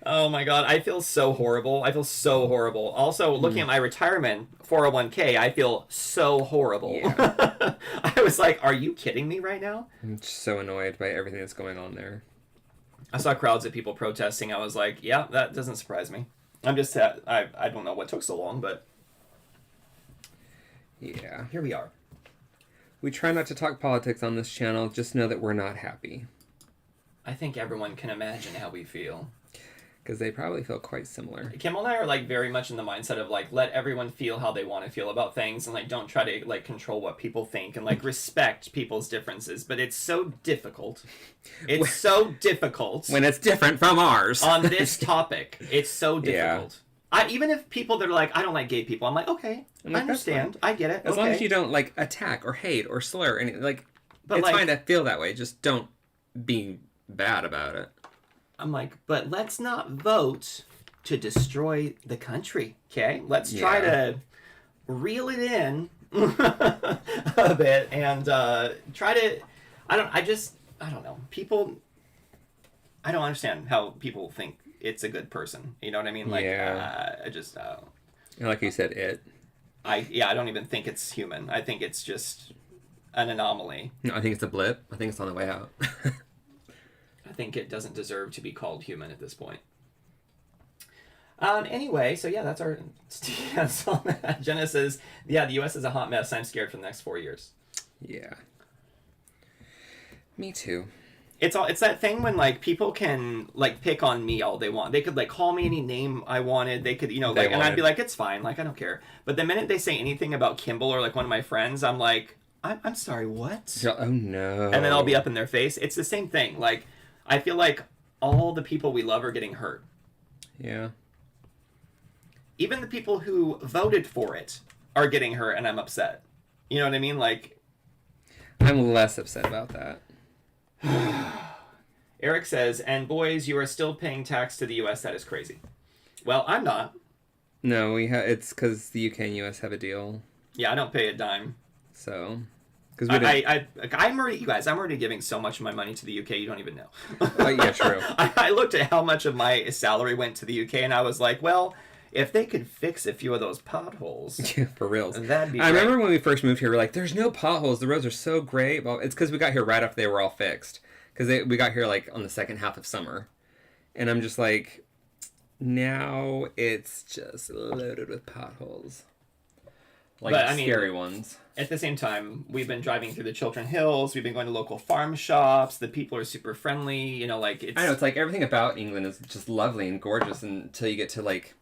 Speaker 1: Oh my god, I feel so horrible. I feel so horrible. Also, looking at my retirement 401k, I feel so horrible.
Speaker 2: Yeah.
Speaker 1: I was like, are you kidding me right now?
Speaker 2: I'm just so annoyed by everything that's going on there.
Speaker 1: I saw crowds of people protesting. I was like, yeah, that doesn't surprise me. I'm just, I don't know what took so long, but
Speaker 2: yeah,
Speaker 1: here we are.
Speaker 2: We try not to talk politics on this channel. Just know that we're not happy.
Speaker 1: I think everyone can imagine how we feel.
Speaker 2: Because they probably feel quite similar.
Speaker 1: Kimmel and I are like very much in the mindset of like let everyone feel how they want to feel about things and like don't try to like control what people think and like respect people's differences. But it's so difficult. It's so difficult
Speaker 2: when it's different from ours
Speaker 1: on this topic. It's so difficult. Yeah. Even if people that are like I don't like gay people, I'm like okay, I understand, I get it.
Speaker 2: As long as you don't like attack or hate or slur and like,
Speaker 1: but
Speaker 2: it's
Speaker 1: like,
Speaker 2: fine to feel that way. Just don't be bad about it.
Speaker 1: I'm like, but let's not vote to destroy the country, okay? Let's try to reel it in a bit and try to... I don't know. People... I don't understand how people think it's a good person. You know what I mean? Like, I just...
Speaker 2: like you said,
Speaker 1: I don't even think it's human. I think it's just an anomaly.
Speaker 2: No, I think it's a blip. I think it's on the way out.
Speaker 1: I think it doesn't deserve to be called human at this point. Anyway, so yeah, that's our stance on that. Jenna says, yeah, the U.S. is a hot mess. I'm scared for the next 4 years.
Speaker 2: Yeah. Me too.
Speaker 1: It's that thing when like people can like pick on me all they want. They could like call me any name I wanted. They could, and I'd be like, it's fine. Like, I don't care. But the minute they say anything about Kimball or like one of my friends, I'm like, I'm sorry, what?
Speaker 2: Oh no.
Speaker 1: And then I'll be up in their face. It's the same thing. Like, I feel like all the people we love are getting hurt.
Speaker 2: Yeah.
Speaker 1: Even the people who voted for it are getting hurt, and I'm upset. You know what I mean? Like,
Speaker 2: I'm less upset about that.
Speaker 1: Eric says, and boys, you are still paying tax to the U.S. That is crazy. Well, I'm not.
Speaker 2: No, it's because the UK and US have a deal.
Speaker 1: Yeah, I don't pay a dime.
Speaker 2: So...
Speaker 1: I'm already giving so much of my money to the UK, you don't even know.
Speaker 2: Yeah, true.
Speaker 1: I looked at how much of my salary went to the UK, and I was like, well, if they could fix a few of those potholes.
Speaker 2: Yeah, for reals.
Speaker 1: That'd be
Speaker 2: I remember when we first moved here, we were like, there's no potholes. The roads are so great. Well, it's because we got here right after they were all fixed. Because we got here, like, on the second half of summer. And I'm just like, now it's just loaded with potholes. Like, scary ones.
Speaker 1: At the same time, we've been driving through the Chiltern Hills. We've been going to local farm shops. The people are super friendly. It's...
Speaker 2: I know, it's like everything about England is just lovely and gorgeous until you get to, like,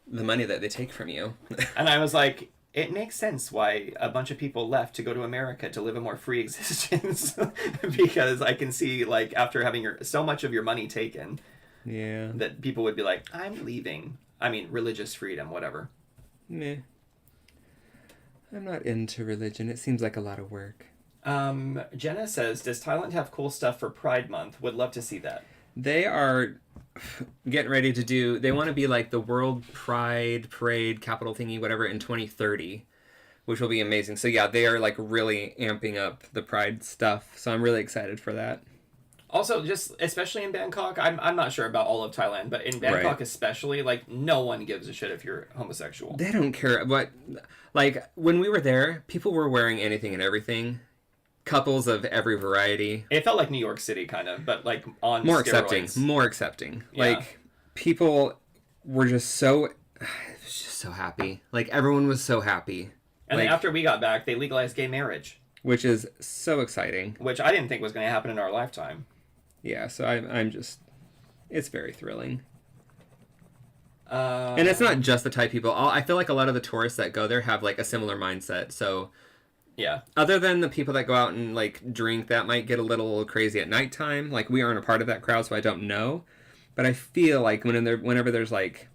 Speaker 2: the money that they take from you.
Speaker 1: And I was like, it makes sense why a bunch of people left to go to America to live a more free existence. Because I can see, like, after having so much of your money taken, that people would be like, I'm leaving. I mean, religious freedom, whatever.
Speaker 2: Meh. I'm not into religion. It seems like a lot of work.
Speaker 1: Jenna says, does Thailand have cool stuff for Pride Month? Would love to see that.
Speaker 2: They are getting ready to do... They want to be like the World Pride Parade capital thingy, whatever, in 2030, which will be amazing. So yeah, they are like really amping up the Pride stuff. So I'm really excited for that. Also, just especially in Bangkok, I'm not sure about all of Thailand, but in Bangkok especially, like, no one gives a shit if you're homosexual. They don't care. But, like, when we were there, people were wearing anything and everything. Couples of every variety. It felt like New York City, kind of, but, like, on more steroids. More accepting. Yeah. Like, people were just so happy. Like, everyone was so happy. And then after we got back, they legalized gay marriage. Which is so exciting. Which I didn't think was going to happen in our lifetime. Yeah, so I'm just... It's very thrilling. And it's not just the Thai people. I feel like a lot of the tourists that go there have, like, a similar mindset. So, yeah. Other than the people that go out and, like, drink, that might get a little crazy at nighttime. Like, we aren't a part of that crowd, so I don't know. But I feel like whenever there's, like,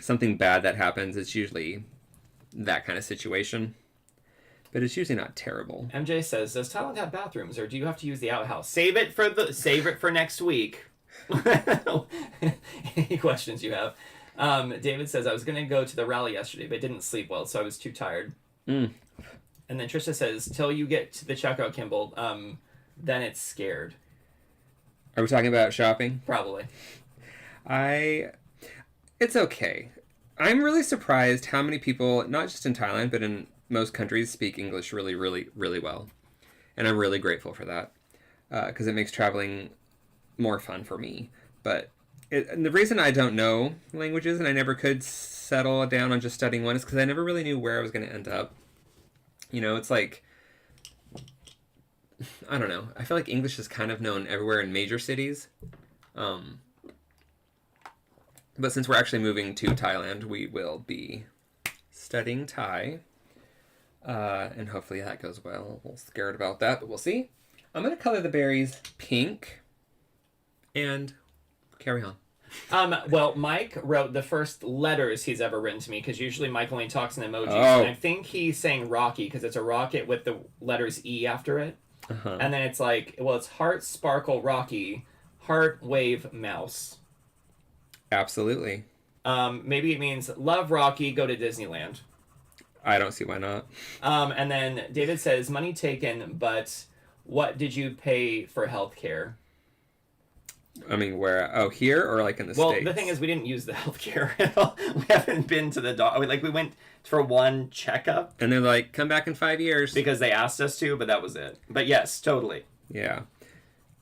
Speaker 2: something bad that happens, it's usually that kind of situation. But it's usually not terrible.
Speaker 1: MJ says, does Thailand have bathrooms, or do you have to use the outhouse? Save it for next week. Any questions you have? David says, I was going to go to the rally yesterday, but didn't sleep well, so I was too tired. And then Trisha says, till you get to the checkout, Kimball, then it's scared.
Speaker 2: Are we talking about shopping?
Speaker 1: Probably.
Speaker 2: It's okay. I'm really surprised how many people, not just in Thailand, but in most countries, speak English really, really, really well. And I'm really grateful for that. Because it makes traveling more fun for me. But and the reason I don't know languages and I never could settle down on just studying one is because I never really knew where I was going to end up. You know, it's like, I don't know. I feel like English is kind of known everywhere in major cities. But since we're actually moving to Thailand, we will be studying Thai. And hopefully that goes well. I'm a little scared about that, but we'll see. I'm going to color the berries pink and carry on.
Speaker 1: Well, Mike wrote the first letters he's ever written to me, because usually Mike only talks in emojis.
Speaker 2: Oh.
Speaker 1: And I think he's saying Rocky, because it's a rocket with the letters E after it.
Speaker 2: Uh-huh.
Speaker 1: And then it's like, well, it's heart, sparkle, Rocky, heart, wave, mouse.
Speaker 2: Absolutely.
Speaker 1: Maybe it means love Rocky, go to Disneyland.
Speaker 2: I don't see why not.
Speaker 1: And then David says, money taken, but what did you pay for healthcare?
Speaker 2: I mean, where? Oh, here or like in the States?
Speaker 1: Well, the thing is, we didn't use the healthcare at all. We haven't been to the doctor. We went for one checkup.
Speaker 2: And they're like, come back in 5 years.
Speaker 1: Because they asked us to, but that was it. But yes, totally.
Speaker 2: Yeah.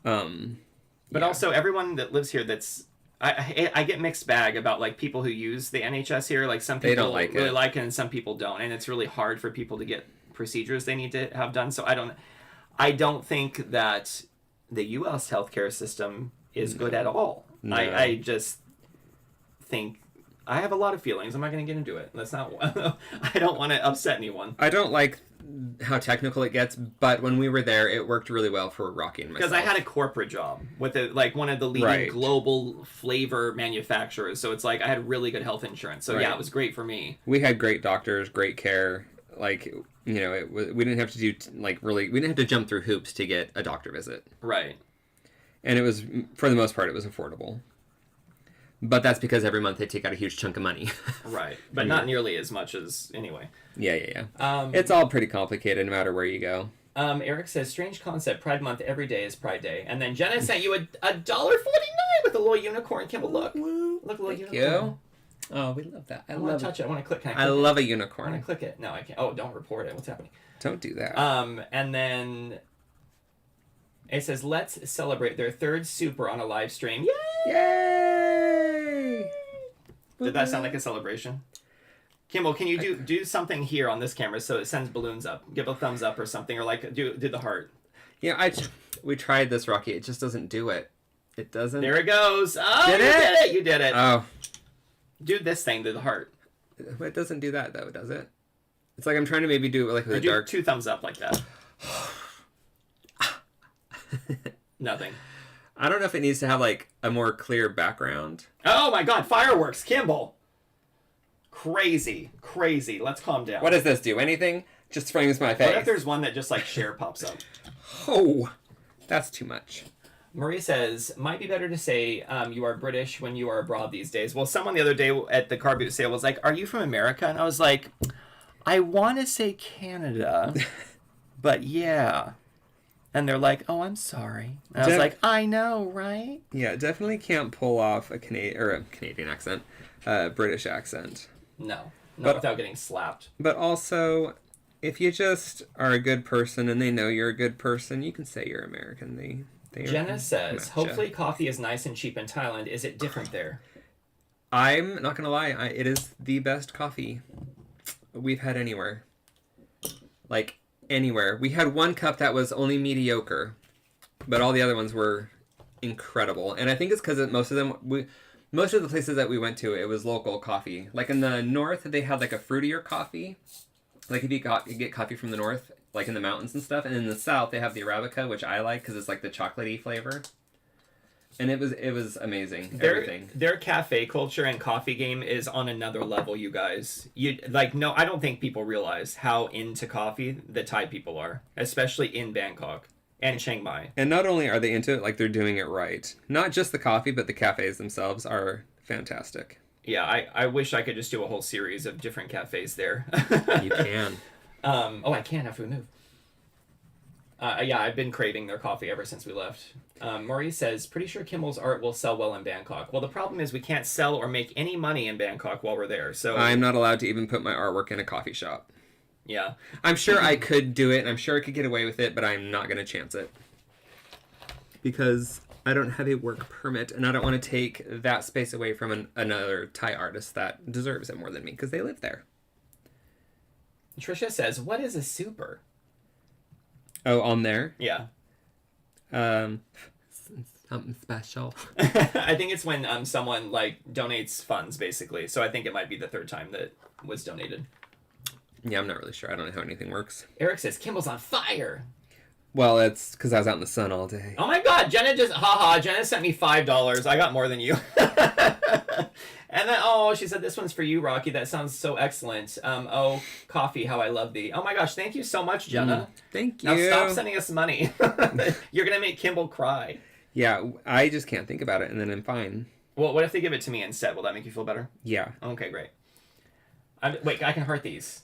Speaker 1: But also, everyone that lives here that's... I get mixed bag about like people who use the NHS here. Like some people
Speaker 2: don't like
Speaker 1: really
Speaker 2: it.
Speaker 1: like it and some people don't. And it's really hard for people to get procedures they need to have done. So I don't think that the U.S. healthcare system is good at all.
Speaker 2: No.
Speaker 1: I just think I have a lot of feelings. I'm not going to get into it. That's not. I don't want to upset anyone.
Speaker 2: I don't like how technical it gets, but when we were there, it worked really well for Rocky and myself.
Speaker 1: Because I had a corporate job with one of the leading global flavor manufacturers. So it's like I had really good health insurance. So yeah, it was great for me.
Speaker 2: We had great doctors, great care. Like, you know, we didn't have to do we didn't have to jump through hoops to get a doctor visit.
Speaker 1: Right.
Speaker 2: And it was, for the most part, it was affordable. But that's because every month they take out a huge chunk of money.
Speaker 1: Right. But not nearly as much as, anyway.
Speaker 2: Yeah. It's all pretty complicated no matter where you go.
Speaker 1: Eric says, strange concept, Pride Month every day is Pride Day. And then Jenna sent you $1.49 with a little unicorn. Kimball, look. Look, a little unicorn.
Speaker 2: You. Oh, we love that.
Speaker 1: I want to touch it. I want to click. Can I click
Speaker 2: I
Speaker 1: it?
Speaker 2: love a
Speaker 1: I
Speaker 2: unicorn.
Speaker 1: want to click it. No, I can't. Oh, don't report it. What's happening?
Speaker 2: Don't do that.
Speaker 1: And then it says, let's celebrate their third super on a live stream. Yay!
Speaker 2: Yay!
Speaker 1: Did that sound like a celebration? Kimball, can you do something here on this camera so it sends balloons up? Give a thumbs up or something, or like do the heart.
Speaker 2: Yeah, we tried this, Rocky. It just doesn't do it. It doesn't.
Speaker 1: There it goes. Oh,
Speaker 2: Did it?
Speaker 1: You did it.
Speaker 2: Oh.
Speaker 1: Do this thing to the heart.
Speaker 2: It doesn't do that, though, does it? It's like I'm trying to maybe do it like with a dark...
Speaker 1: 2 thumbs up like that. Nothing.
Speaker 2: I don't know if it needs to have like a more clear background.
Speaker 1: Oh my god, fireworks, Kimball. Crazy. Let's calm down.
Speaker 2: What does this do? Anything? Just frames my face.
Speaker 1: What if there's one that just like share pops up?
Speaker 2: Oh, that's too much.
Speaker 1: Marie says, might be better to say you are British when you are abroad these days. Well, someone the other day at the car boot sale was like, are you from America? And I was like, I want to say Canada, but yeah. And they're like, oh, I'm sorry. And I was like, I know, right?
Speaker 2: Yeah, definitely can't pull off a Canadian accent, British accent.
Speaker 1: No, without getting slapped.
Speaker 2: But also, if you just are a good person and they know you're a good person, you can say you're American.
Speaker 1: Jenna says, hopefully coffee is nice and cheap in Thailand. Is it different there?
Speaker 2: I'm not going to lie. It is the best coffee we've had anywhere. Like, anywhere. We had one cup that was only mediocre, but all the other ones were incredible. And I think it's because most of the places that we went to, it was local coffee. Like in the north, they had like a fruitier coffee. Like if you get coffee from the north, like in the mountains and stuff. And in the south, they have the Arabica, which I like because it's like the chocolatey flavor. And it was amazing.
Speaker 1: Their cafe culture and coffee game is on another level, you guys. No, I don't think people realize how into coffee the Thai people are, especially in Bangkok and Chiang Mai.
Speaker 2: And not only are they into it, like they're doing it right. Not just the coffee, but the cafes themselves are fantastic.
Speaker 1: Yeah, I wish I could just do a whole series of different cafes there.
Speaker 2: You can.
Speaker 1: I can after we move. I've been craving their coffee ever since we left. Maurice says, pretty sure Kimmel's art will sell well in Bangkok. Well, the problem is we can't sell or make any money in Bangkok while we're there. So
Speaker 2: I'm not allowed to even put my artwork in a coffee shop.
Speaker 1: Yeah.
Speaker 2: I'm sure I could do it, and I'm sure I could get away with it, but I'm not going to chance it. Because I don't have a work permit, and I don't want to take that space away from another Thai artist that deserves it more than me, because they live there.
Speaker 1: Trisha says, what is a super?
Speaker 2: Oh, on there?
Speaker 1: Yeah.
Speaker 2: Something special.
Speaker 1: I think it's when someone donates funds, basically. So I think it might be the third time that was donated.
Speaker 2: Yeah, I'm not really sure. I don't know how anything works.
Speaker 1: Eric says, Kimball's on fire.
Speaker 2: Well, it's because I was out in the sun all day.
Speaker 1: Oh my god, Jenna Jenna sent me $5. I got more than you. And then, she said, this one's for you, Rocky. That sounds so excellent. Coffee, how I love thee. Oh my gosh, thank you so much, Jenna.
Speaker 2: Thank you.
Speaker 1: Now stop sending us money. You're going to make Kimball cry.
Speaker 2: Yeah, I just can't think about it, and then I'm fine.
Speaker 1: Well, what if they give it to me instead? Will that make you feel better?
Speaker 2: Yeah.
Speaker 1: Okay, great. Wait, I can heart these.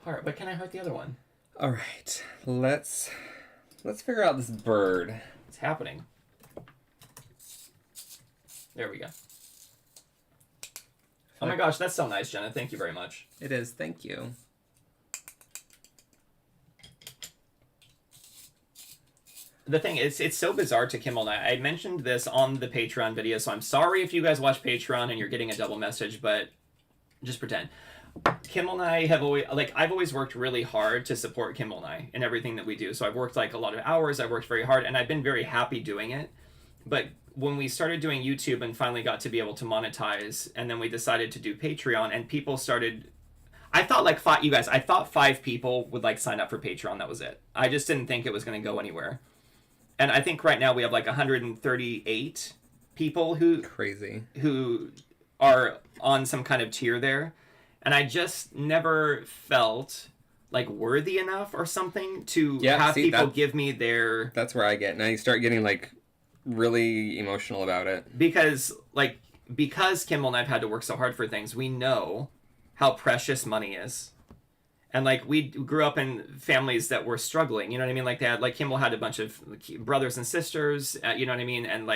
Speaker 1: Heart, but can I heart the other one?
Speaker 2: All right, let's figure out this bird.
Speaker 1: It's happening. There we go. Oh my gosh, that's so nice, Jenna. Thank you very much.
Speaker 2: It is. Thank you.
Speaker 1: The thing is, it's so bizarre to Kimball and I mentioned this on the Patreon video, so I'm sorry if you guys watch Patreon and you're getting a double message, but just pretend. Kimball and I have always, I've always worked really hard to support Kimball and I in everything that we do. So I've worked a lot of hours, I've worked very hard, and I've been very happy doing it. But when we started doing YouTube and finally got to be able to monetize, and then we decided to do Patreon, and people started, I thought I thought 5 people would sign up for Patreon. That was it. I just didn't think it was going to go anywhere. And I think right now we have 138 people who are on some kind of tier there. And I just never felt worthy enough or something to have people give me their...
Speaker 2: That's where I get. And I start getting really emotional about it.
Speaker 1: Because Kimball and I've had to work so hard for things, we know how precious money is. And we grew up in families that were struggling, you know what I mean? They had, Kimball had a bunch of brothers and sisters, you know what I mean? And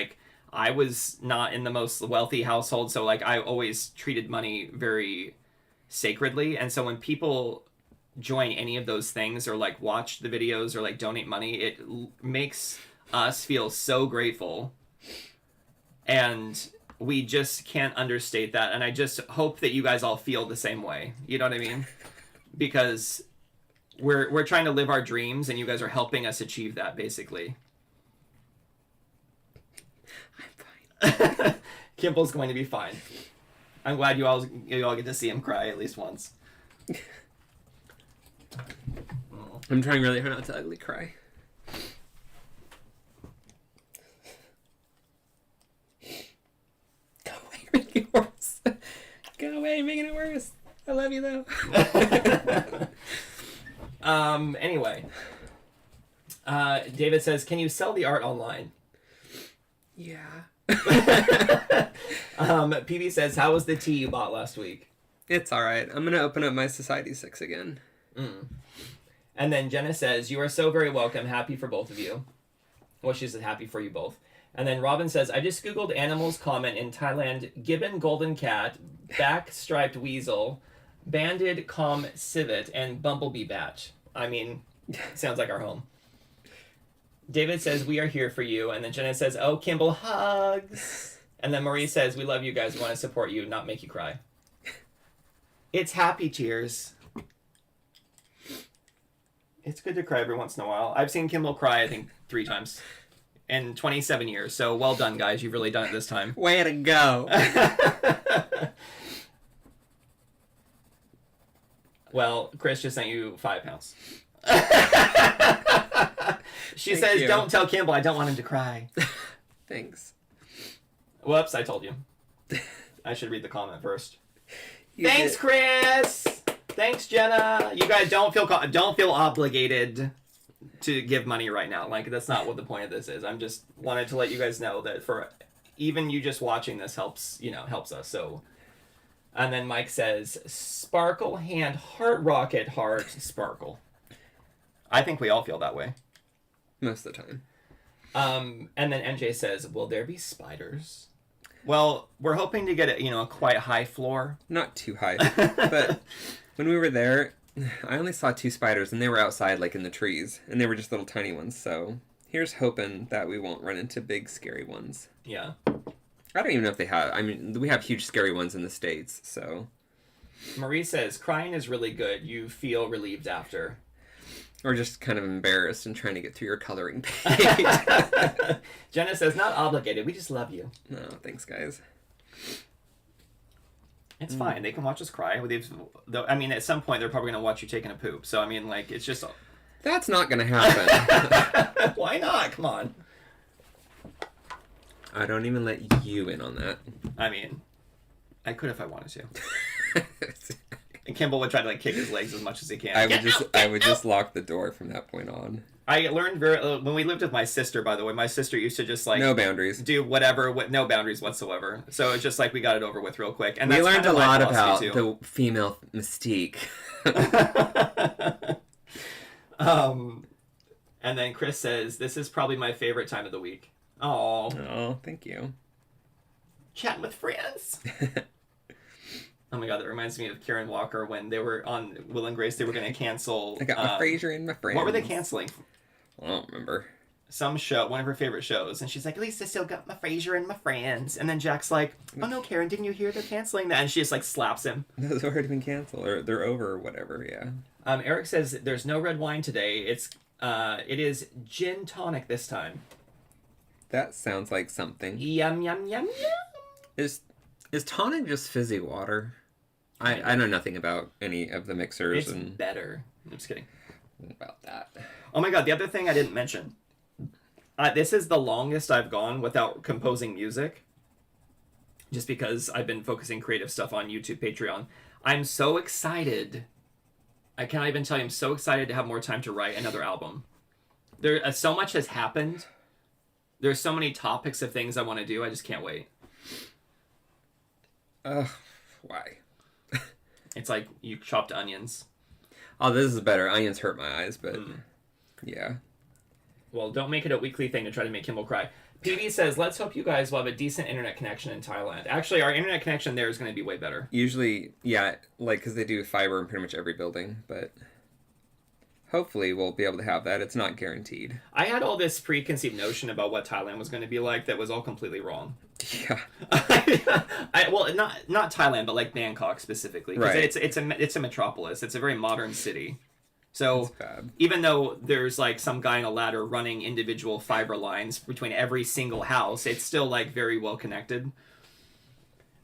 Speaker 1: I was not in the most wealthy household, so I always treated money very sacredly. And so when people join any of those things or watch the videos or donate money, it makes us feel so grateful. And we just can't understate that. And I just hope that you guys all feel the same way. You know what I mean? Because we're trying to live our dreams, and you guys are helping us achieve that, basically. I'm fine. Kimball's going to be fine. I'm glad you all get to see him cry at least once.
Speaker 2: I'm trying really hard not to ugly cry. Go away, making it worse. Go away, making it worse. I love you, though.
Speaker 1: Anyway. David says, can you sell the art online?
Speaker 2: Yeah.
Speaker 1: PB says, how was the tea you bought last week?
Speaker 2: It's alright. I'm going to open up my Society 6 again.
Speaker 1: And then Jenna says, you are so very welcome. Happy for both of you. Well, she said happy for you both. And then Robin says, I just Googled animals comment in Thailand. Gibbon golden cat, back-striped weasel, banded calm civet, and bumblebee bat. I mean, sounds like our home. David says, we are here for you. And then Jenna says, oh, Kimball, hugs. And then Marie says, we love you guys. We want to support you, not make you cry. It's happy tears. It's good to cry every once in a while. I've seen Kimball cry, I think, 3 times in 27 years. So well done, guys. You've really done it this time.
Speaker 2: Way to go.
Speaker 1: Well, Chris just sent you £5. She
Speaker 2: Thank
Speaker 1: says,
Speaker 2: you.
Speaker 1: don't tell Kimball. I don't want him to cry.
Speaker 2: Thanks.
Speaker 1: Whoops, I told you. I should read the comment first. Thanks,
Speaker 2: did.
Speaker 1: Chris! Thanks, Jenna! You guys don't feel obligated to give money right now. Like, that's not what the point of this is. I'm just wanted to let you guys know that for even you just watching this helps us. So, and then Mike says, sparkle hand, heart rocket, heart, sparkle. I think we all feel that way.
Speaker 2: Most of the time.
Speaker 1: And then MJ says, will there be spiders? Well, we're hoping to get a quite high floor.
Speaker 2: Not too high. But when we were there, I only saw 2 spiders, and they were outside, like, in the trees. And they were just little tiny ones, so here's hoping that we won't run into big, scary ones.
Speaker 1: Yeah.
Speaker 2: I don't even know if they have. I mean, we have huge, scary ones in the States, so...
Speaker 1: Marie says, crying is really good. You feel relieved after.
Speaker 2: Or just kind of embarrassed and trying to get through your coloring page.
Speaker 1: Jenna says, not obligated. We just love you.
Speaker 2: No, thanks, guys.
Speaker 1: It's fine. They can watch us cry. I mean, at some point, they're probably going to watch you taking a poop. So, I mean, like, it's just...
Speaker 2: That's not going to happen.
Speaker 1: Why not? Come on.
Speaker 2: I don't even let you in on that.
Speaker 1: I mean, I could if I wanted to. And Kimball would try to, like, kick his legs as much as he can.
Speaker 2: I would just lock the door from that point on.
Speaker 1: I learned when we lived with my sister, by the way, my sister used to just, like...
Speaker 2: No boundaries.
Speaker 1: Do whatever, with no boundaries whatsoever. So it's just like we got it over with real quick. And
Speaker 2: we learned a lot about
Speaker 1: too.
Speaker 2: the female mystique.
Speaker 1: And then Chris says, this is probably my favorite time of the week.
Speaker 2: Oh, thank you.
Speaker 1: Chatting with friends. Oh my god, that reminds me of Karen Walker when they were on Will and Grace. They were going to cancel...
Speaker 2: I got my Frasier and my friends.
Speaker 1: What were they canceling?
Speaker 2: I don't remember.
Speaker 1: Some show, one of her favorite shows. And she's like, at least I still got my Frasier and my friends. And then Jack's like, oh no, Karen, didn't you hear they're canceling that? And she just like slaps him.
Speaker 2: Those have already been canceled. Or they're over or whatever, yeah.
Speaker 1: Eric says, there's no red wine today. It is gin tonic this time.
Speaker 2: That sounds like something.
Speaker 1: Yum, yum, yum, yum.
Speaker 2: Is tonic just fizzy water? I know nothing about any of the mixers.
Speaker 1: It's better. I'm just kidding.
Speaker 2: About that.
Speaker 1: Oh my god, the other thing I didn't mention. This is the longest I've gone without composing music. Just because I've been focusing creative stuff on YouTube, Patreon. I'm so excited. I can't even tell you, I'm so excited to have more time to write another album. There, so much has happened. There's so many topics of things I want to do. I just can't wait.
Speaker 2: Why?
Speaker 1: It's like you chopped onions.
Speaker 2: Oh, this is better. Onions hurt my eyes, but yeah.
Speaker 1: Well, don't make it a weekly thing to try to make Kimball cry. PB says, let's hope you guys will have a decent internet connection in Thailand. Actually, our internet connection there is going to be way better.
Speaker 2: Usually, yeah, like, because they do fiber in pretty much every building, but hopefully we'll be able to have that. It's not guaranteed.
Speaker 1: I had all this preconceived notion about what Thailand was going to be like that was all completely wrong.
Speaker 2: Yeah.
Speaker 1: Well, not Thailand, but like Bangkok specifically. Because
Speaker 2: right.
Speaker 1: it's a metropolis. It's a very modern city. So even though there's like some guy on a ladder running individual fiber lines between every single house, it's still like very well connected.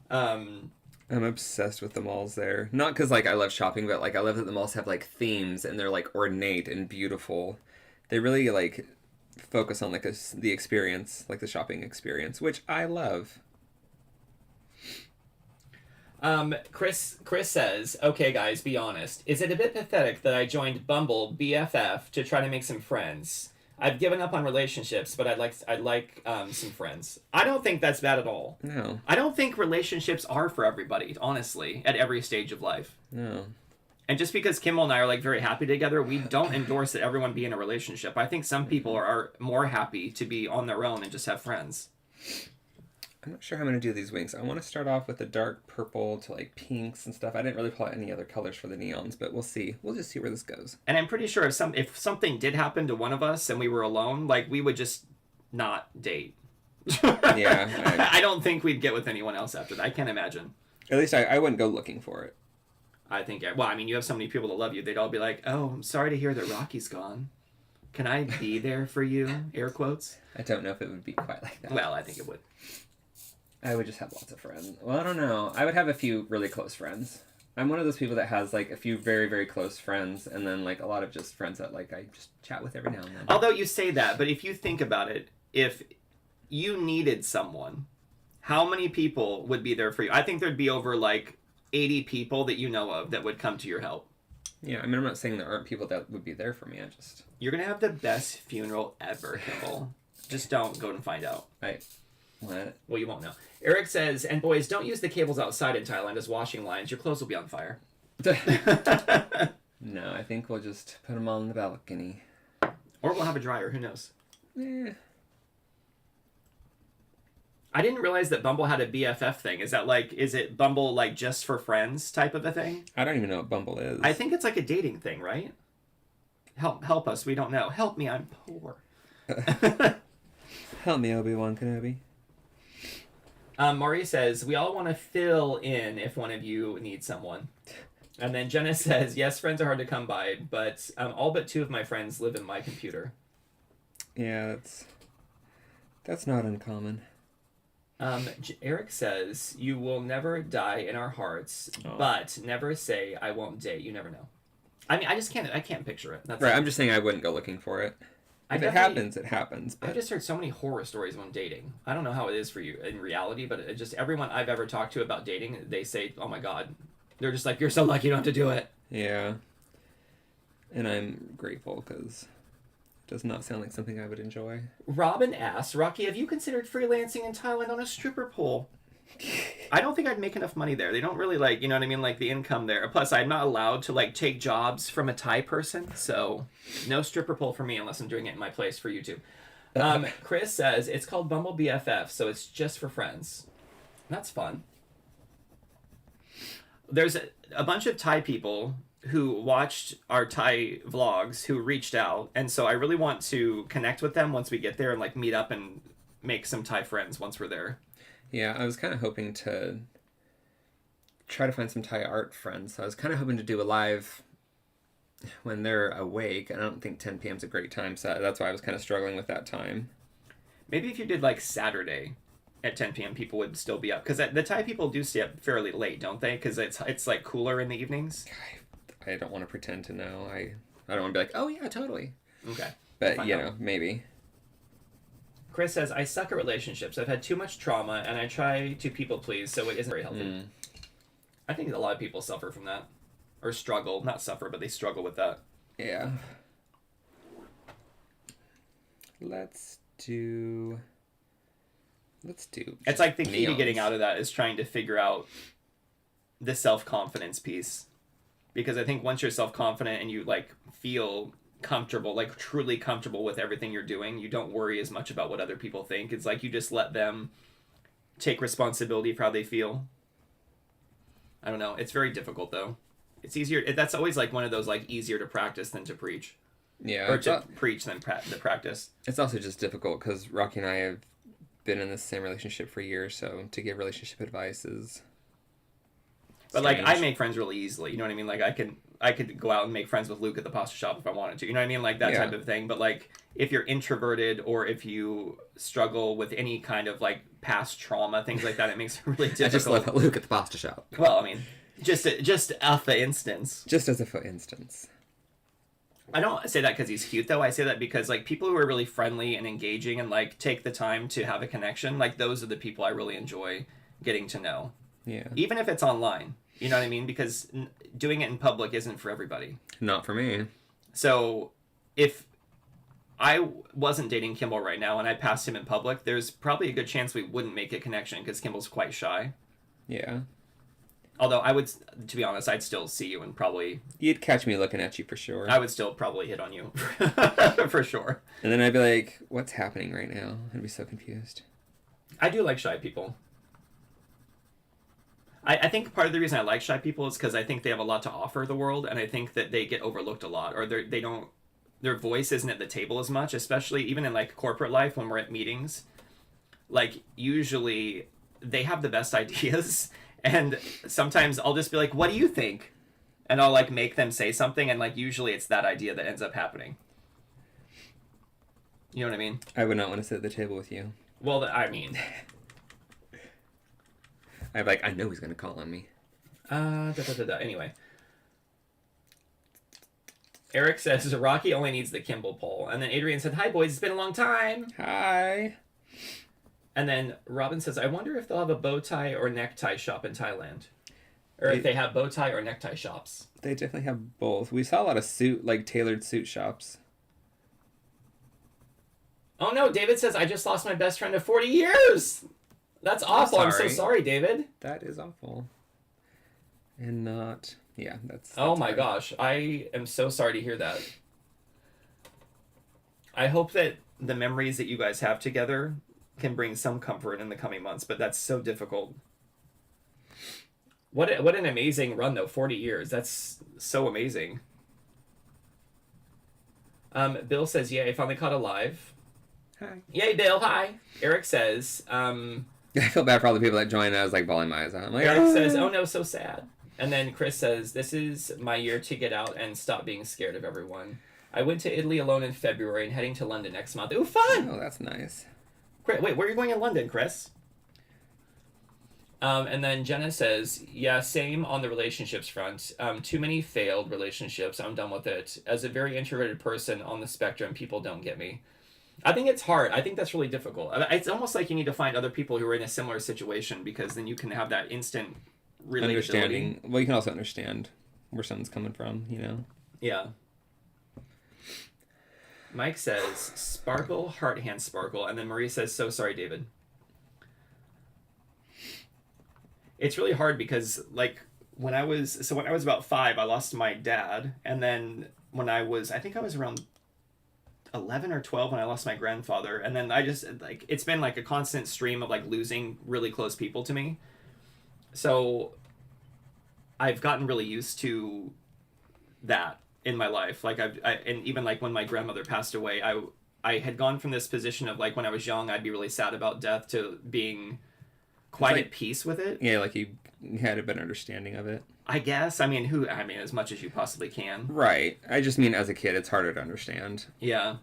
Speaker 2: I'm obsessed with the malls there. Not because like I love shopping, but like I love that the malls have like themes and they're like ornate and beautiful. They really like focus on like the experience, like the shopping experience, which I love.
Speaker 1: Chris says, okay guys, be honest. Is it a bit pathetic that I joined Bumble BFF to try to make some friends? I've given up on relationships, but I'd like some friends. I don't think that's bad at all.
Speaker 2: No.
Speaker 1: I don't think relationships are for everybody, honestly, at every stage of life.
Speaker 2: No.
Speaker 1: And just because Kimball and I are like very happy together, we don't endorse that everyone be in a relationship. I think some people are more happy to be on their own and just have friends.
Speaker 2: I'm not sure how I'm going to do these wings. I want to start off with the dark purple to like pinks and stuff. I didn't really pull out any other colors for the neons, but we'll see. We'll just see where this goes.
Speaker 1: And I'm pretty sure if something did happen to one of us and we were alone, like we would just not date.
Speaker 2: Yeah.
Speaker 1: I don't think we'd get with anyone else after that. I can't imagine.
Speaker 2: At least I wouldn't go looking for it.
Speaker 1: I think, well, I mean, you have so many people that love you. They'd all be like, oh, I'm sorry to hear that Rocky's gone. Can I be there for you? Air quotes.
Speaker 2: I don't know if it would be quite like that.
Speaker 1: Well, I think it would.
Speaker 2: I would just have lots of friends. Well, I don't know. I would have a few really close friends. I'm one of those people that has like a few very, very close friends and then like a lot of just friends that like I just chat with every now and then.
Speaker 1: Although you say that, but if you think about it, if you needed someone, how many people would be there for you? I think there'd be over like 80 people that you know of that would come to your help.
Speaker 2: Yeah, I mean, I'm not saying there aren't people that would be there for me.
Speaker 1: You're going to have the best funeral ever, Kimball. Just don't go and find out.
Speaker 2: What?
Speaker 1: Well, you won't know. Eric says, and boys, don't use the cables outside in Thailand as washing lines. Your clothes will be on fire.
Speaker 2: No, I think we'll just put them on the balcony.
Speaker 1: Or we'll have a dryer. Who knows?
Speaker 2: Yeah.
Speaker 1: I didn't realize that Bumble had a BFF thing. Is it Bumble like just for friends type of a thing?
Speaker 2: I don't even know what Bumble is.
Speaker 1: I think it's like a dating thing, right? Help us. We don't know. Help me. I'm poor.
Speaker 2: Help me, Obi-Wan Kenobi.
Speaker 1: Maury says, we all want to fill in if one of you needs someone. And then Jenna says, yes, friends are hard to come by, but all but 2 of my friends live in my computer.
Speaker 2: Yeah, that's not uncommon.
Speaker 1: Eric says, you will never die in our hearts, but never say, I won't date. You never know. I mean, I can't picture it.
Speaker 2: That's right, I'm just saying I wouldn't go looking for it. If it happens, it happens. But...
Speaker 1: I've just heard so many horror stories when dating. I don't know how it is for you in reality, but everyone I've ever talked to about dating, they say, oh my God. They're just like, you're so lucky you don't have to do it.
Speaker 2: Yeah. And I'm grateful because it does not sound like something I would enjoy.
Speaker 1: Robin asks, Rocky, have you considered freelancing in Thailand on a stripper pole? I don't think I'd make enough money there. They don't really like, you know what I mean? Like the income there. Plus, I'm not allowed to like take jobs from a Thai person. So no stripper pole for me unless I'm doing it in my place for YouTube. Chris says, it's called Bumble BFF, so it's just for friends. That's fun. There's a bunch of Thai people who watched our Thai vlogs who reached out. And so I really want to connect with them once we get there and like meet up and make some Thai friends once we're there.
Speaker 2: Yeah, I was kind of hoping to try to find some Thai art friends. So I was kind of hoping to do a live when they're awake. And I don't think 10 p.m. is a great time. So that's why I was kind of struggling with that time.
Speaker 1: Maybe if you did like Saturday at 10 p.m. people would still be up. Because the Thai people do stay up fairly late, don't they? Because it's like cooler in the evenings.
Speaker 2: I don't want to pretend to know. I don't want to be like, oh yeah, totally.
Speaker 1: Okay.
Speaker 2: But, you know, maybe.
Speaker 1: Chris says, I suck at relationships. I've had too much trauma, and I try to people please, so it isn't very healthy. I think a lot of people suffer from that. Or struggle. Not suffer, but they struggle with that.
Speaker 2: Yeah. Let's do...
Speaker 1: It's like the key to getting out of that is trying to figure out the self-confidence piece. Because I think once you're self-confident and you, like, feel comfortable, like truly comfortable with everything you're doing, you don't worry as much about what other people think. It's like you just let them take responsibility for how they feel. I don't know. It's very difficult though. It's easier. That's always like one of those like easier to practice than to preach.
Speaker 2: Yeah.
Speaker 1: Or to preach than the practice.
Speaker 2: It's also just difficult because Rocky and I have been in the same relationship for years, so to give relationship advice is
Speaker 1: But like I make friends really easily. You know what I mean? Like I could go out and make friends with Luke at the pasta shop if I wanted to. You know what I mean? Like that type of thing. But like if you're introverted or if you struggle with any kind of like past trauma, things like that, it makes it really difficult.
Speaker 2: I just love Luke at the pasta shop.
Speaker 1: Well, I mean, just for instance.
Speaker 2: Just as a for instance.
Speaker 1: I don't say that because he's cute though. I say that because like people who are really friendly and engaging and like take the time to have a connection, like those are the people I really enjoy getting to know.
Speaker 2: Yeah.
Speaker 1: Even if it's online. You know what I mean? Because doing it in public isn't for everybody.
Speaker 2: Not for me.
Speaker 1: So if I wasn't dating Kimball right now and I passed him in public, there's probably a good chance we wouldn't make a connection because Kimball's quite shy.
Speaker 2: Yeah.
Speaker 1: Although I would, to be honest, I'd still see you and probably...
Speaker 2: You'd catch me looking at you for sure.
Speaker 1: I would still probably hit on you. For sure.
Speaker 2: And then I'd be like, what's happening right now? I'd be so confused.
Speaker 1: I do like shy people. I think part of the reason I like shy people is because I think they have a lot to offer the world, and I think that they get overlooked a lot, or they don't, their voice isn't at the table as much, especially even in like corporate life when we're at meetings. Like usually they have the best ideas, and sometimes I'll just be like, "What do you think?" And I'll like make them say something, and like usually it's that idea that ends up happening. You know what I mean?
Speaker 2: I would not want to sit at the table with you.
Speaker 1: Well, I mean.
Speaker 2: I know he's going to call on me.
Speaker 1: Anyway. Eric says, Rocky only needs the Kimball poll. And then Adrian said, hi, boys. It's been a long time.
Speaker 2: Hi.
Speaker 1: And then Robin says, I wonder if they'll have a bow tie or necktie shop in Thailand. Or if they have bow tie or necktie shops.
Speaker 2: They definitely have both. We saw a lot of tailored suit shops.
Speaker 1: Oh no, David says, I just lost my best friend of 40 years! That's awful. I'm so sorry, David.
Speaker 2: That is awful. And not... Yeah, that's
Speaker 1: oh my
Speaker 2: hard.
Speaker 1: gosh. I am so sorry to hear that. I hope that the memories that you guys have together can bring some comfort in the coming months, but that's so difficult. What an amazing run, though. 40 years. That's so amazing. Bill says, yay, I finally caught a live.
Speaker 2: Hi.
Speaker 1: Yay, Bill. Hi. Eric says...
Speaker 2: I feel bad for all the people that joined. I was like bawling my eyes out. I'm like,
Speaker 1: Eric says, oh no, so sad. And then Chris says, this is my year to get out and stop being scared of everyone. I went to Italy alone in February and heading to London next month. Ooh, fun!
Speaker 2: Oh, that's nice.
Speaker 1: Great. Wait, where are you going in London, Chris? And then Jenna says, yeah, same on the relationships front. Too many failed relationships. I'm done with it. As a very introverted person on the spectrum, people don't get me. I think it's hard. I think that's really difficult. It's almost like you need to find other people who are in a similar situation because then you can have that instant relatability.
Speaker 2: Understanding. Well, you can also understand where someone's coming from, you know?
Speaker 1: Yeah. Mike says, sparkle, heart, hand, sparkle. And then Marie says, so sorry, David. It's really hard because, like, when I was about 5, I lost my dad. And then when I think I was around 11 or 12 when I lost my grandfather. And then I just, like, it's been like a constant stream of, like, losing really close people to me. So I've gotten really used to that in my life. Like, and even, like, when my grandmother passed away, I had gone from this position of, like, when I was young, I'd be really sad about death to being quite at peace with it.
Speaker 2: Yeah, like you had a better understanding of it.
Speaker 1: I guess. I mean, as much as you possibly can.
Speaker 2: Right. I just mean as a kid, it's harder to understand.
Speaker 1: Yeah.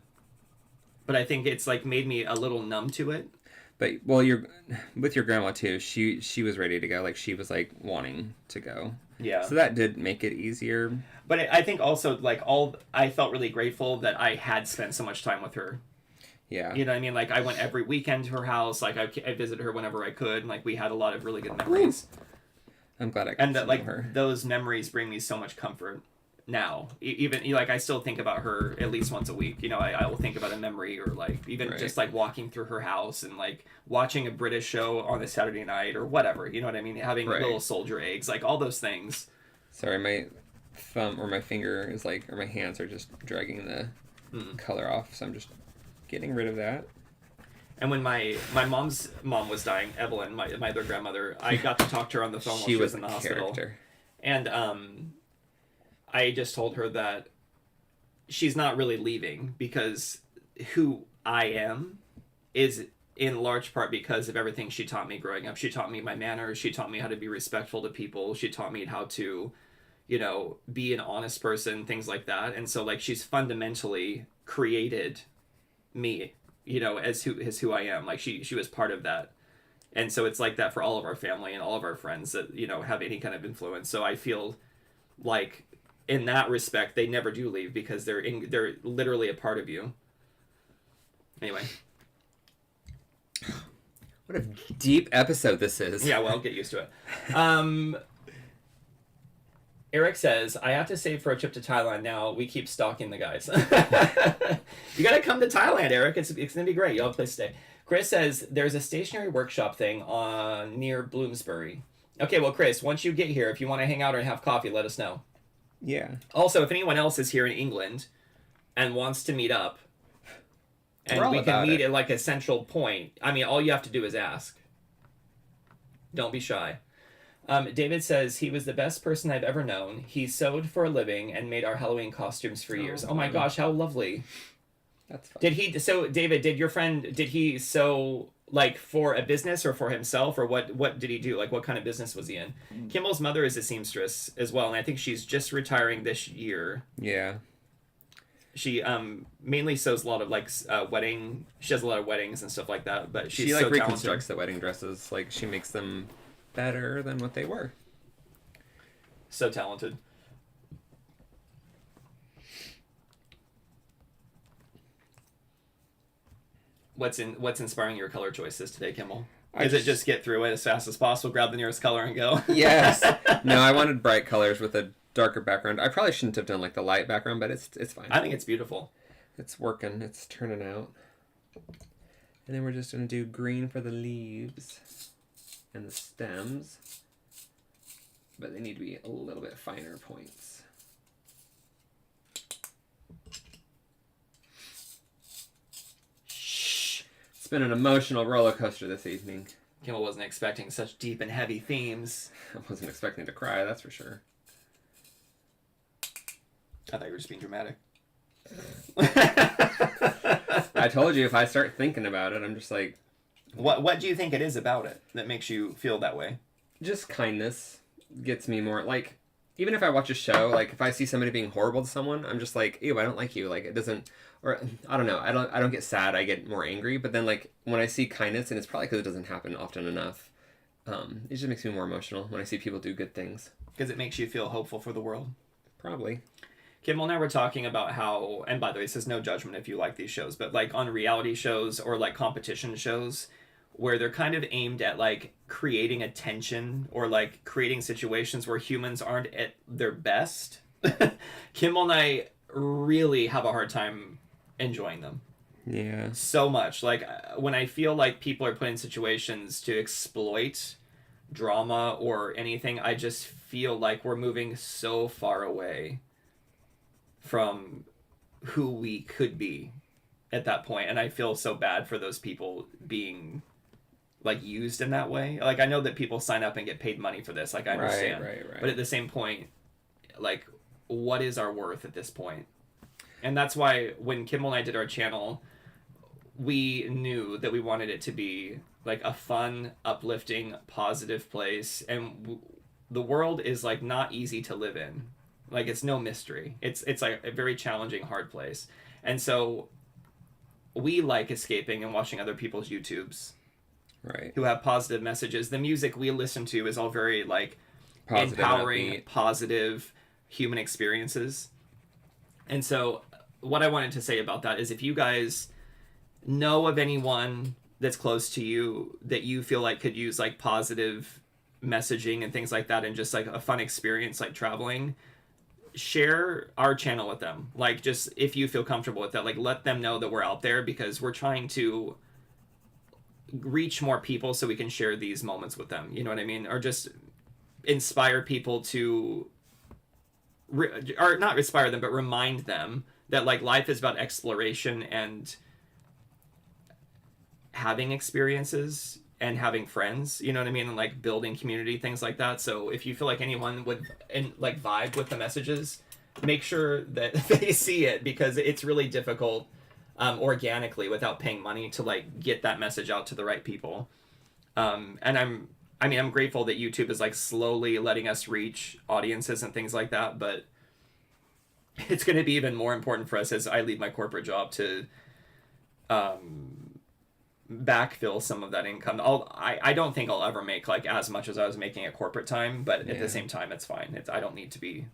Speaker 1: But I think it's, like, made me a little numb to it.
Speaker 2: But, well, you're with your grandma, too. She was ready to go. Like, she was, like, wanting to go.
Speaker 1: Yeah.
Speaker 2: So that did make it easier.
Speaker 1: But I think also, like, I felt really grateful that I had spent so much time with her.
Speaker 2: Yeah.
Speaker 1: You know what I mean? Like, I went every weekend to her house. Like, I visited her whenever I could. And, like, we had a lot of really good memories.
Speaker 2: I'm glad I could
Speaker 1: and that, like,
Speaker 2: her.
Speaker 1: Those memories bring me so much comfort now. Even, like, I still think about her at least once a week. You know, I will think about a memory or, like, even just, like, walking through her house and, like, watching a British show on a Saturday night or whatever. You know what I mean? Having little soldier eggs. Like, all those things.
Speaker 2: Sorry, my thumb or my finger is, like, or my hands are just dragging the color off. So I'm just getting rid of that.
Speaker 1: And when my mom's mom was dying, Evelyn, my other grandmother, I got to talk to her on the phone while she was in the hospital. And I just told her that she's not really leaving because who I am is in large part because of everything she taught me growing up. She taught me my manners. She taught me how to be respectful to people. She taught me how to, you know, be an honest person, things like that. And so, like, she's fundamentally created me, you know, as who I am. Like, she was part of that. And so it's like that for all of our family and all of our friends that, you know, have any kind of influence. So I feel like in that respect, they never do leave because they're literally a part of you. Anyway.
Speaker 2: What a deep episode this is.
Speaker 1: Yeah, well, get used to it. Eric says, I have to save for a trip to Thailand now. We keep stalking the guys. You got to come to Thailand, Eric. It's going to be great. You'll have a place to stay. Chris says, there's a stationary workshop thing near Bloomsbury. Okay, well, Chris, once you get here, if you want to hang out or have coffee, let us know.
Speaker 2: Yeah.
Speaker 1: Also, if anyone else is here in England and wants to meet up, and we can meet at, like, a central point, I mean, all you have to do is ask. Don't be shy. David says, he was the best person I've ever known. He sewed for a living and made our Halloween costumes for years. Oh my gosh, how lovely.
Speaker 2: That's fun.
Speaker 1: David, did your friend, did he sew, like, for a business or for himself, or what did he do? Like, what kind of business was he in? Kimball's mother is a seamstress as well, and I think she's just retiring this year.
Speaker 2: Yeah.
Speaker 1: She mainly sews a lot of, like, she does a lot of weddings and stuff like that, but she's
Speaker 2: she, like,
Speaker 1: so
Speaker 2: reconstructs the wedding dresses. Like, she makes them better than what they were.
Speaker 1: So talented. what's inspiring your color choices today, Kimball? Is it just get through it as fast as possible, grab the nearest color and go?
Speaker 2: Yes. No, I wanted bright colors with a darker background. I probably shouldn't have done like the light background, but it's fine.
Speaker 1: I think it's beautiful.
Speaker 2: It's working. It's turning out. And then we're just going to do green for the leaves and the stems. But they need to be a little bit finer points.
Speaker 1: Shh.
Speaker 2: It's been an emotional roller coaster this evening.
Speaker 1: Kimball wasn't expecting such deep and heavy themes.
Speaker 2: I wasn't expecting to cry, that's for sure.
Speaker 1: I thought you were just being dramatic.
Speaker 2: I told you if I start thinking about it, I'm just like...
Speaker 1: What do you think it is about it that makes you feel that way?
Speaker 2: Just kindness gets me more, like, even if I watch a show, like, if I see somebody being horrible to someone, I'm just like, ew, I don't like you. Like, it doesn't, or, I don't know, I don't get sad, I get more angry, but then, like, when I see kindness, and it's probably because it doesn't happen often enough, it just makes me more emotional when I see people do good things.
Speaker 1: Because it makes you feel hopeful for the world?
Speaker 2: Probably.
Speaker 1: Kimball and I were talking about how, and by the way, this is no judgment if you like these shows, but like on reality shows or like competition shows where they're kind of aimed at like creating a tension or like creating situations where humans aren't at their best. Kimball and I really have a hard time enjoying them.
Speaker 2: Yeah.
Speaker 1: So much. Like when I feel like people are put in situations to exploit drama or anything, I just feel like we're moving so far away from who we could be at that point, and I feel so bad for those people being like used in that way. Like I know that people sign up and get paid money for this, like I understand,
Speaker 2: right.
Speaker 1: But at the same point, like what is our worth at this point? And that's why when Kimball and I did our channel, we knew that we wanted it to be like a fun, uplifting, positive place, and the world is like not easy to live in. Like, it's no mystery. It's like a very challenging, hard place. And so we like escaping and watching other people's YouTubes.
Speaker 2: Right.
Speaker 1: Who have positive messages. The music we listen to is all very, like,
Speaker 2: positive,
Speaker 1: empowering,
Speaker 2: upbeat.
Speaker 1: positive human experiences. And so what I wanted to say about that is if you guys know of anyone that's close to you that you feel like could use, like, positive messaging and things like that and just, like, a fun experience, like, traveling, share our channel with them. Like, just if you feel comfortable with that, like, let them know that we're out there because we're trying to reach more people so we can share these moments with them. You know what I mean? Or just inspire people to, or not inspire them, but remind them that, like, life is about exploration and having experiences and having friends, you know what I mean, and like building community, things like that. So if you feel like anyone would like vibe with the messages, make sure that they see it because it's really difficult organically without paying money to like get that message out to the right people. And I'm grateful that YouTube is like slowly letting us reach audiences and things like that, but it's going to be even more important for us as I leave my corporate job to backfill some of that income. I don't think I'll ever make like as much as I was making at corporate time, but at the same time, it's fine. I don't need to be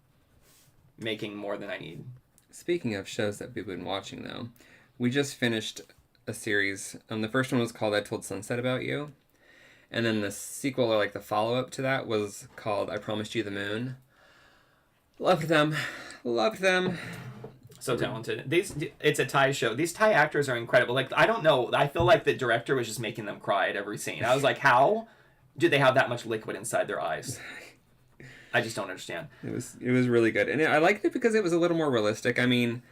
Speaker 1: making more than I need.
Speaker 2: Speaking of shows that we've been watching, though, we just finished a series. The first one was called I Told Sunset About You, and then the sequel, or like the follow-up to that, was called I Promised You the Moon. Loved them.
Speaker 1: So talented. It's a Thai show. These Thai actors are incredible. Like, I don't know. I feel like the director was just making them cry at every scene. I was like, how do they have that much liquid inside their eyes? I just don't understand. It
Speaker 2: was really good. And I liked it because it was a little more realistic. I mean,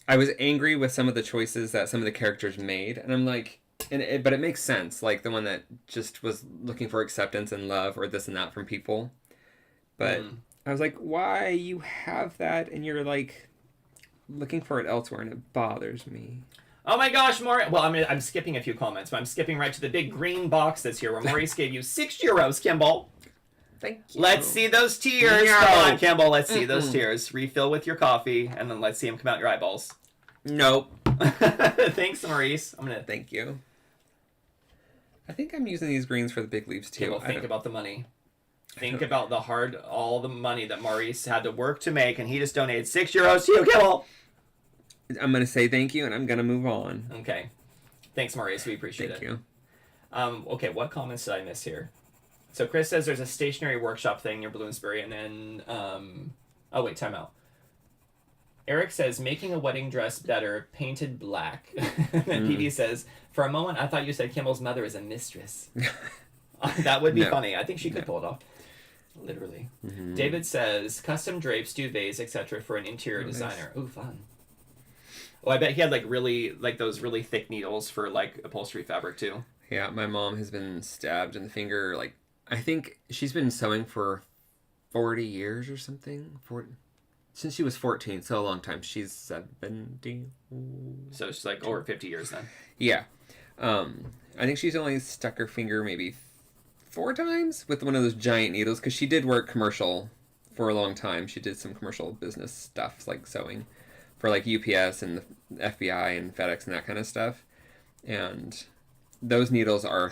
Speaker 2: I was angry with some of the choices that some of the characters made. And I'm like, but it makes sense. Like the one that just was looking for acceptance and love or this and that from people. But I was like, why you have that and you're like looking for it elsewhere, and it bothers me.
Speaker 1: Oh my gosh, well, I'm skipping a few comments, but I'm skipping right to the big green box that's here where Maurice gave you €6, Kimball.
Speaker 2: Thank you.
Speaker 1: Let's see those tears.
Speaker 2: No.
Speaker 1: Come on, Kimball, let's see those tears. Refill with your coffee, and then let's see them come out your eyeballs.
Speaker 2: Nope.
Speaker 1: Thanks, Maurice.
Speaker 2: Thank you. I think I'm using these greens for the big leaves, too.
Speaker 1: Kimball, think about the money. Think about all the money that Maurice had to work to make, and he just donated €6 to you, Kimball.
Speaker 2: I'm going to say thank you, and I'm going to move on.
Speaker 1: Okay. Thanks, Maurice. We appreciate it.
Speaker 2: Thank you.
Speaker 1: Okay, what comments did I miss here? So Chris says there's a stationary workshop thing near Bloomsbury, and then oh wait, time out. Eric says making a wedding dress better, painted black. And then PV says, for a moment I thought you said Kimball's mother is a mistress. That would be funny. I think she could pull it off. Literally. Mm-hmm. David says custom drapes, duvets, etc. for an interior designer. Ooh, fun. Oh, I bet he had those really thick needles for like upholstery fabric too.
Speaker 2: Yeah, my mom has been stabbed in the finger. Like, I think she's been sewing for 40 years or something. Since she was 14, so a long time. She's 70.
Speaker 1: So it's like over 50 years then.
Speaker 2: Yeah. I think she's only stuck her finger maybe 4 times with one of those giant needles, because she did work commercial for a long time. She did some commercial business stuff like sewing for like UPS and the FBI and FedEx and that kind of stuff. And those needles are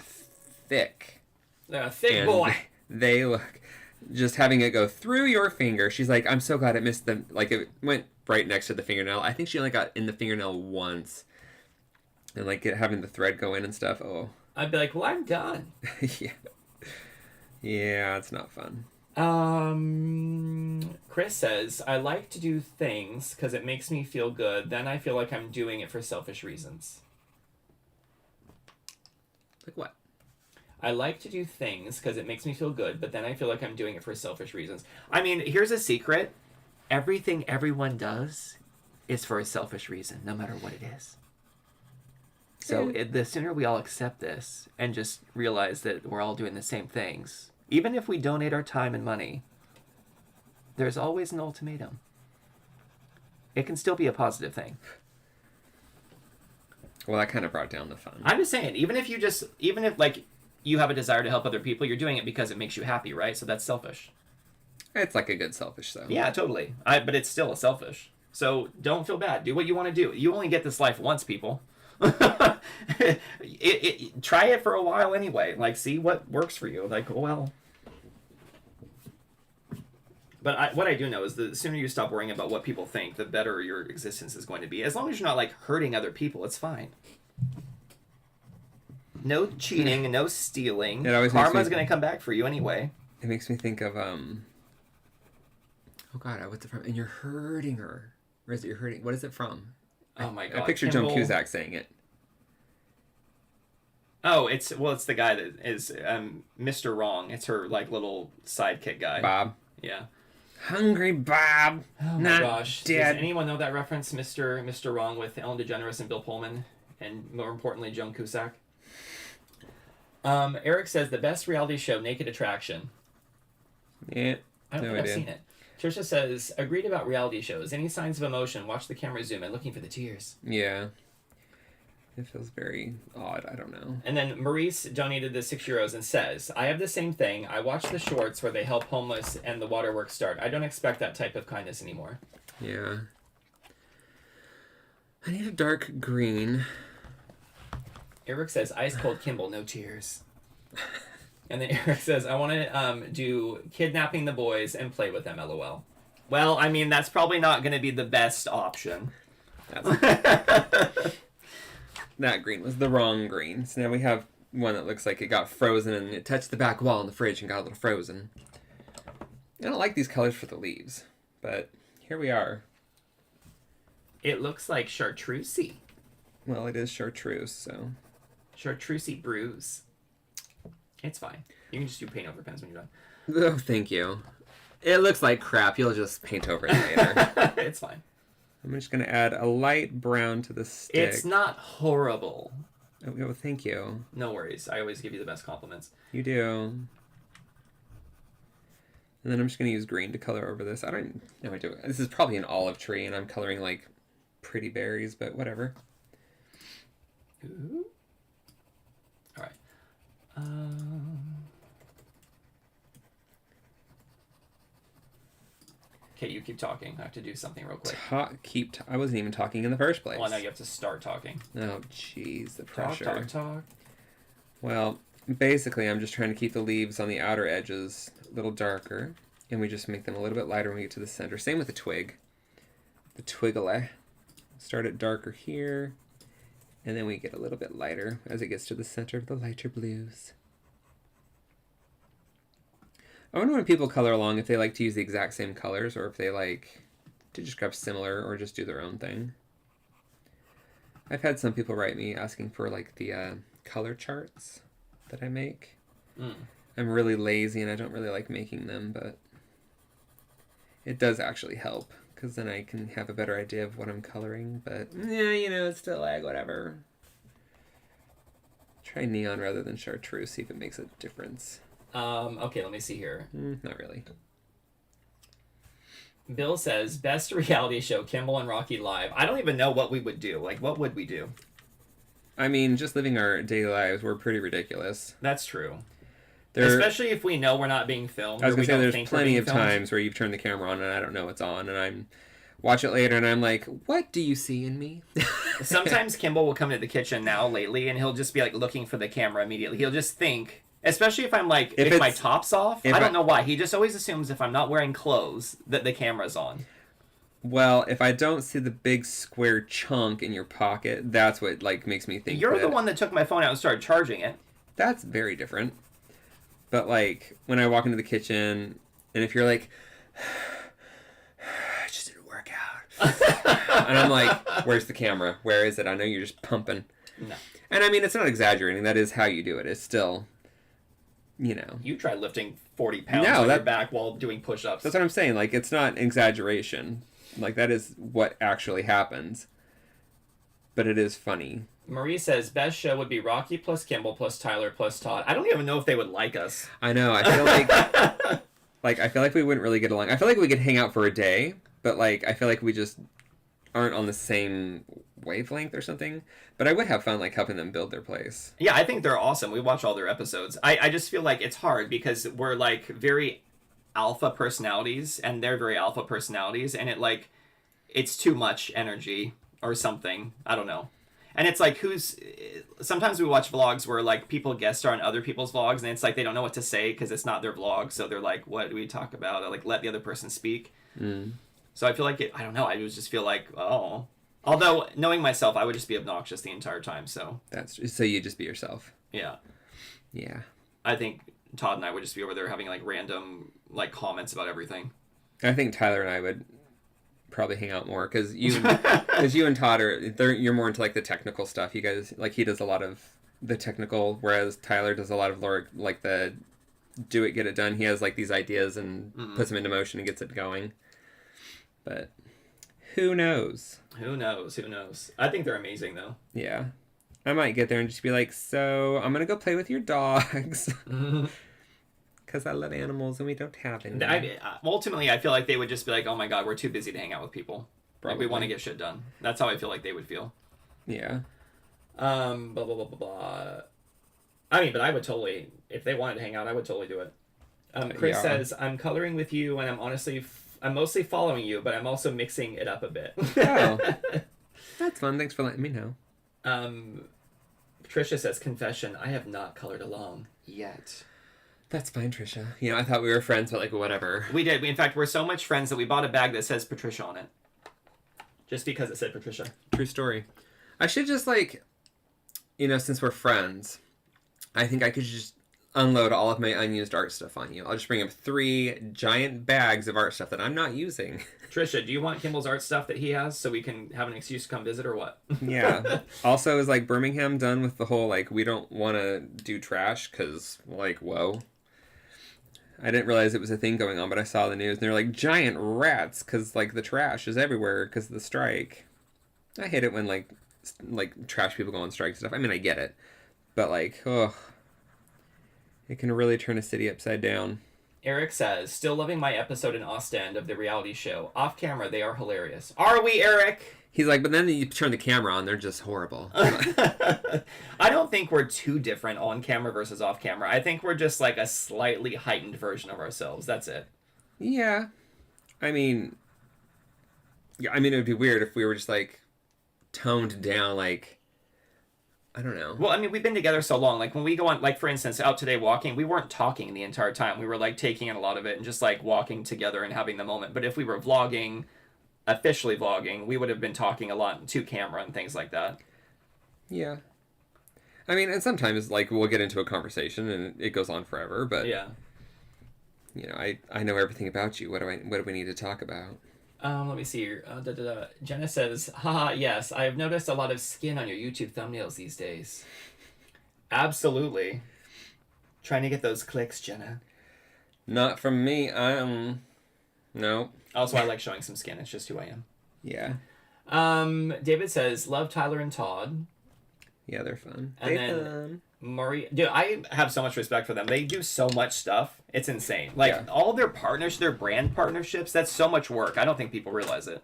Speaker 2: thick.
Speaker 1: They're a thick boy.
Speaker 2: They look, just having it go through your finger. She's like, I'm so glad it missed them. Like, it went right next to the fingernail. I think she only got in the fingernail once. And like having the thread go in and stuff. Oh.
Speaker 1: I'd be like, well, I'm done.
Speaker 2: Yeah. Yeah, it's not fun.
Speaker 1: Chris says, I like to do things because it makes me feel good. Then I feel like I'm doing it for selfish reasons.
Speaker 2: Like what?
Speaker 1: I like to do things because it makes me feel good, but then I feel like I'm doing it for selfish reasons. I mean, here's a secret. Everything everyone does is for a selfish reason, no matter what it is. So the sooner we all accept this and just realize that we're all doing the same things, even if we donate our time and money, there's always an ultimatum. It can still be a positive thing.
Speaker 2: Well, that kind of brought down the fun.
Speaker 1: I'm just saying, even if like you have a desire to help other people, you're doing it because it makes you happy, right? So that's selfish. It's
Speaker 2: like a good selfish, though.
Speaker 1: Yeah, totally. But it's still a selfish. So don't feel bad. Do what you want to do. You only get this life once, people. Try it for a while anyway. Like, see what works for you. Like, well. But what I do know is the sooner you stop worrying about what people think, the better your existence is going to be. As long as you're not like hurting other people, it's fine. No cheating and no stealing. Karma's going to come back for you anyway.
Speaker 2: It makes me think of oh god, what's it from? And you're hurting her. Or is it you're hurting? What is it from?
Speaker 1: Oh my god.
Speaker 2: I picture Joan Cusack saying it.
Speaker 1: Oh, it's the guy that is Mr. Wrong. It's her like little sidekick guy.
Speaker 2: Bob.
Speaker 1: Yeah.
Speaker 2: Hungry Bob.
Speaker 1: Oh my gosh. Dead. Does anyone know that reference, Mr. Wrong, with Ellen DeGeneres and Bill Pullman, and more importantly, Joan Cusack? Eric says the best reality show, Naked Attraction.
Speaker 2: Yeah.
Speaker 1: I don't think I've seen it. Trisha says, agreed about reality shows. Any signs of emotion, watch the camera zoom in, looking for the tears.
Speaker 2: Yeah. It feels very odd. I don't know.
Speaker 1: And then Maurice donated the €6 and says, I have the same thing. I watch the shorts where they help homeless and the waterworks start. I don't expect that type of kindness anymore.
Speaker 2: Yeah. I need a dark green.
Speaker 1: Eric says, ice cold Kimball, no tears. And then Eric says, I want to do kidnapping the boys and play with them, LOL. Well, I mean, that's probably not going to be the best option.
Speaker 2: That green was the wrong green. So now we have one that looks like it got frozen and it touched the back wall in the fridge and got a little frozen. I don't like these colors for the leaves, but here we are.
Speaker 1: It looks like chartreusey.
Speaker 2: Well, it is chartreuse, so...
Speaker 1: Chartreusey bruise. It's fine. You can just do paint over pens when you're done.
Speaker 2: Oh, thank you. It looks like crap. You'll just paint over it later.
Speaker 1: It's fine.
Speaker 2: I'm just going to add a light brown to the stick.
Speaker 1: It's not horrible.
Speaker 2: Oh, well, thank you.
Speaker 1: No worries. I always give you the best compliments.
Speaker 2: You do. And then I'm just going to use green to color over this. I don't know what to do. This is probably an olive tree, and I'm coloring, like, pretty berries, but whatever.
Speaker 1: Ooh. All right. Okay, you keep talking. I have to do something real quick.
Speaker 2: I wasn't even talking in the first place.
Speaker 1: Well, now you have to start talking.
Speaker 2: Oh, jeez, the pressure.
Speaker 1: Talk.
Speaker 2: Well, basically, I'm just trying to keep the leaves on the outer edges a little darker, and we just make them a little bit lighter when we get to the center. Same with the twig. The twiggly. Start it darker here, And then we get a little bit lighter as it gets to the center of the lighter blues. I wonder when people color along if they like to use the exact same colors or if they like to just grab similar or just do their own thing. I've had some people write me asking for like the color charts that I make. I'm really lazy and I don't really like making them, but it does actually help because then I can have a better idea of what I'm coloring. But yeah, you know, it's still like whatever. Try neon rather than chartreuse, see if it makes a difference.
Speaker 1: Okay, let me see here.
Speaker 2: Not really.
Speaker 1: Bill says, best reality show, Kimball and Rocky live. I don't even know what we would do. Like, what would we do?
Speaker 2: I mean, just living our daily lives, we're pretty ridiculous.
Speaker 1: That's true. Especially if we know we're not being filmed.
Speaker 2: I was going to say, there's plenty of times where you've turned the camera on and I don't know what's on, and I'm watch it later and I'm like, what do you see in me?
Speaker 1: Sometimes Kimball will come to the kitchen now lately and he'll just be like looking for the camera immediately. He'll just think, especially if I'm like, if my top's off, I don't know why. He just always assumes if I'm not wearing clothes that the camera's on.
Speaker 2: Well, if I don't see the big square chunk in your pocket, that's what like makes me think.
Speaker 1: You're the one that took my phone out and started charging it.
Speaker 2: That's very different. But like when I walk into the kitchen and if you're like, I just didn't work out. And I'm like, where's the camera? Where is it? I know you're just pumping.
Speaker 1: No.
Speaker 2: And I mean, it's not exaggerating. That is how you do it. It's still, you know.
Speaker 1: You try lifting 40 pounds on your back while doing push-ups.
Speaker 2: That's what I'm saying. Like, it's not exaggeration. Like, that is what actually happens. But it is funny.
Speaker 1: Marie says, best show would be Rocky plus Kimball plus Tyler plus Todd. I don't even know if they would like us.
Speaker 2: I know. I feel like... I feel like we wouldn't really get along. I feel like we could hang out for a day. But, like, I feel like we just aren't on the same wavelength or something. But I would have fun, like, helping them build their place.
Speaker 1: Yeah, I think they're awesome. We watch all their episodes. I just feel like it's hard because we're, like, very alpha personalities, and they're very alpha personalities, and it's too much energy or something. I don't know. And it's like, sometimes we watch vlogs where, like, people guest star on other people's vlogs, and it's like they don't know what to say because it's not their vlog, so they're like, what do we talk about? Or, like, let the other person speak. So I feel like I don't know, I just feel like, oh. Although, knowing myself, I would just be obnoxious the entire time, so.
Speaker 2: So you just be yourself.
Speaker 1: Yeah.
Speaker 2: Yeah.
Speaker 1: I think Todd and I would just be over there having, like, random, like, comments about everything.
Speaker 2: I think Tyler and I would probably hang out more because you and Todd you're more into, like, the technical stuff. You guys, like, he does a lot of the technical, whereas Tyler does a lot of, like, the do it, get it done. He has, like, these ideas and puts them into motion and gets it going. But who knows?
Speaker 1: Who knows? I think they're amazing, though.
Speaker 2: Yeah. I might get there and just be like, so I'm going to go play with your dogs. Because I love animals and we don't have any.
Speaker 1: Ultimately, I feel like they would just be like, oh my god, we're too busy to hang out with people.
Speaker 2: Probably.
Speaker 1: Like, we want to get shit done. That's how I feel like they would feel.
Speaker 2: Yeah.
Speaker 1: Blah, blah, blah, blah, blah. I mean, but I would totally, if they wanted to hang out, I would totally do it. Chris says, I'm coloring with you and I'm mostly following you, but I'm also mixing it up a bit.
Speaker 2: Oh. That's fun. Thanks for letting me know.
Speaker 1: Patricia says, confession, I have not colored along yet.
Speaker 2: That's fine, Trisha. You know, I thought we were friends, but, like, whatever.
Speaker 1: We did. In fact, we're so much friends that we bought a bag that says Patricia on it. Just because it said Patricia.
Speaker 2: True story. I should just, like, you know, since we're friends, I think I could just unload all of my unused art stuff on you. I'll just bring up 3 giant bags of art stuff that I'm not using.
Speaker 1: Trisha, do you want Kimball's art stuff that he has so we can have an excuse to come visit or what?
Speaker 2: Yeah. Also, is, like, Birmingham done with the whole, like, we don't want to do trash because, like, whoa. I didn't realize it was a thing going on, but I saw the news and they're like, giant rats because, like, the trash is everywhere because of the strike. I hate it when, like trash people go on strike and stuff. I mean, I get it. But, like, ugh. It can really turn a city upside down.
Speaker 1: Eric says, still loving my episode in Ostend of the reality show. Off camera, they are hilarious. Are we, Eric?
Speaker 2: He's like, but then you turn the camera on, they're just horrible.
Speaker 1: I don't think we're too different on camera versus off camera. I think we're just, like, a slightly heightened version of ourselves. That's it.
Speaker 2: Yeah. I mean, it would be weird if we were just, like, toned down, like, I don't know.
Speaker 1: Well, I mean, we've been together so long. Like, when we go on, like, for instance, out today walking, we weren't talking the entire time. We were, like, taking in a lot of it and just, like, walking together and having the moment. But if we were officially vlogging, we would have been talking a lot to camera and things like that.
Speaker 2: Yeah. I mean, and sometimes, like, we'll get into a conversation and it goes on forever, but...
Speaker 1: Yeah.
Speaker 2: You know, I know everything about you. What do we need to talk about?
Speaker 1: Let me see here. Jenna says, haha, yes, I've noticed a lot of skin on your YouTube thumbnails these days. Absolutely. Trying to get those clicks, Jenna.
Speaker 2: Not from me. No.
Speaker 1: Also, I like showing some skin. It's just who I am.
Speaker 2: Yeah.
Speaker 1: David says, love Tyler and Todd.
Speaker 2: Yeah, they're fun.
Speaker 1: And then dude, I have so much respect for them. They do so much stuff. It's insane. Like, all their their brand partnerships, that's so much work. I don't think people realize it.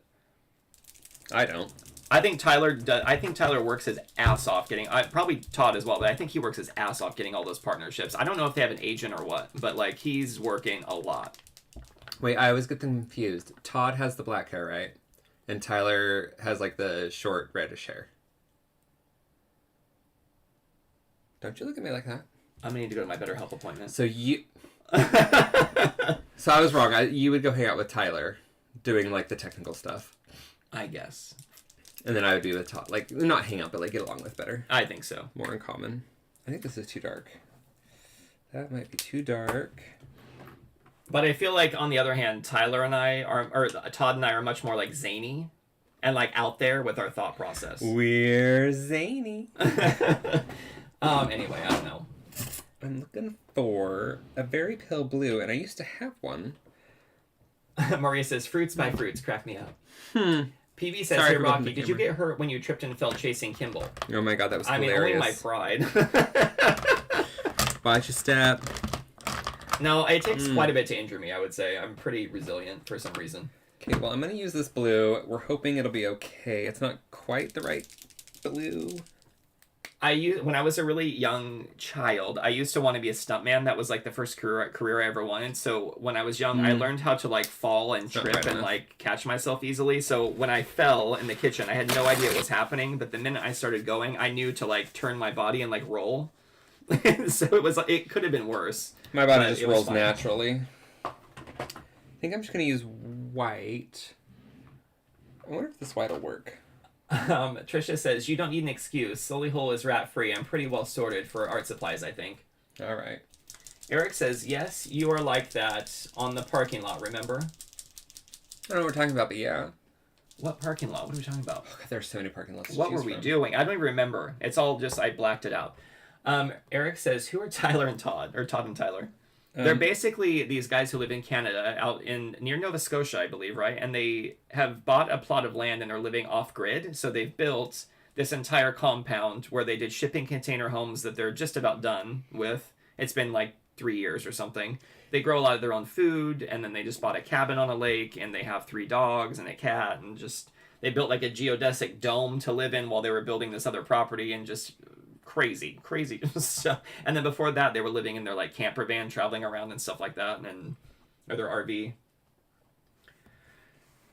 Speaker 2: I don't.
Speaker 1: I think Tyler works his ass off getting... probably Todd as well, but I think he works his ass off getting all those partnerships. I don't know if they have an agent or what, but, like, he's working a lot.
Speaker 2: Wait, I always get them confused. Todd has the black hair, right? And Tyler has, like, the short reddish hair. Don't you look at me like that.
Speaker 1: I'm gonna need to go to my BetterHelp appointment.
Speaker 2: So So I was wrong. You would go hang out with Tyler, doing, like, the technical stuff.
Speaker 1: I guess.
Speaker 2: And then I would be with Todd. Like, not hang out, but, like, get along with better.
Speaker 1: I think so.
Speaker 2: More in common. I think this is too dark. That might be too dark.
Speaker 1: But I feel like, on the other hand, Todd and I are much more, like, zany and, like, out there with our thought process.
Speaker 2: We're zany.
Speaker 1: Anyway, I don't know.
Speaker 2: I'm looking for a very pale blue, and I used to have one.
Speaker 1: Maria says, fruits by fruits, crack me up. PV says,
Speaker 2: Sorry,
Speaker 1: hey, Rocky, did you get hurt when you tripped and fell chasing Kimball?
Speaker 2: Oh my god, that was hilarious.
Speaker 1: I mean, only my pride.
Speaker 2: Watch your step.
Speaker 1: No, it takes quite a bit to injure me, I would say. I'm pretty resilient for some reason.
Speaker 2: Okay, well, I'm going to use this blue. We're hoping it'll be okay. It's not quite the right blue.
Speaker 1: When I was a really young child, I used to want to be a stuntman. That was like the first career I ever wanted. So when I was young, I learned how to like fall and trip and like catch myself easily. So when I fell in the kitchen, I had no idea what was happening. But the minute I started going, I knew to like turn my body and like roll. So it could have been worse.
Speaker 2: My body just rolls naturally. I think I'm just going to use white. I wonder if this white will work.
Speaker 1: Trisha says, you don't need an excuse. Sully Hole is rat-free. I'm pretty well sorted for art supplies, I think.
Speaker 2: All right.
Speaker 1: Eric says, yes, you are like that on the parking lot, remember?
Speaker 2: I don't know what we're talking about, but yeah.
Speaker 1: What parking lot? What are we talking about?
Speaker 2: Oh, God, there's so many parking lots to
Speaker 1: What
Speaker 2: choose
Speaker 1: were we
Speaker 2: from.
Speaker 1: doing? I don't even remember. It's all just, I blacked it out. Eric says, who are Tyler and Todd? Or Todd and Tyler? They're basically these guys who live in Canada, out near Nova Scotia, I believe, right? And they have bought a plot of land and are living off-grid. So they've built this entire compound where they did shipping container homes that they're just about done with. It's been like 3 years or something. They grow a lot of their own food, and then they just bought a cabin on a lake, and they have 3 dogs and a cat, and just... They built like a geodesic dome to live in while they were building this other property, and just... crazy stuff. And then before that, they were living in their like camper van, traveling around and stuff like that, or their RV.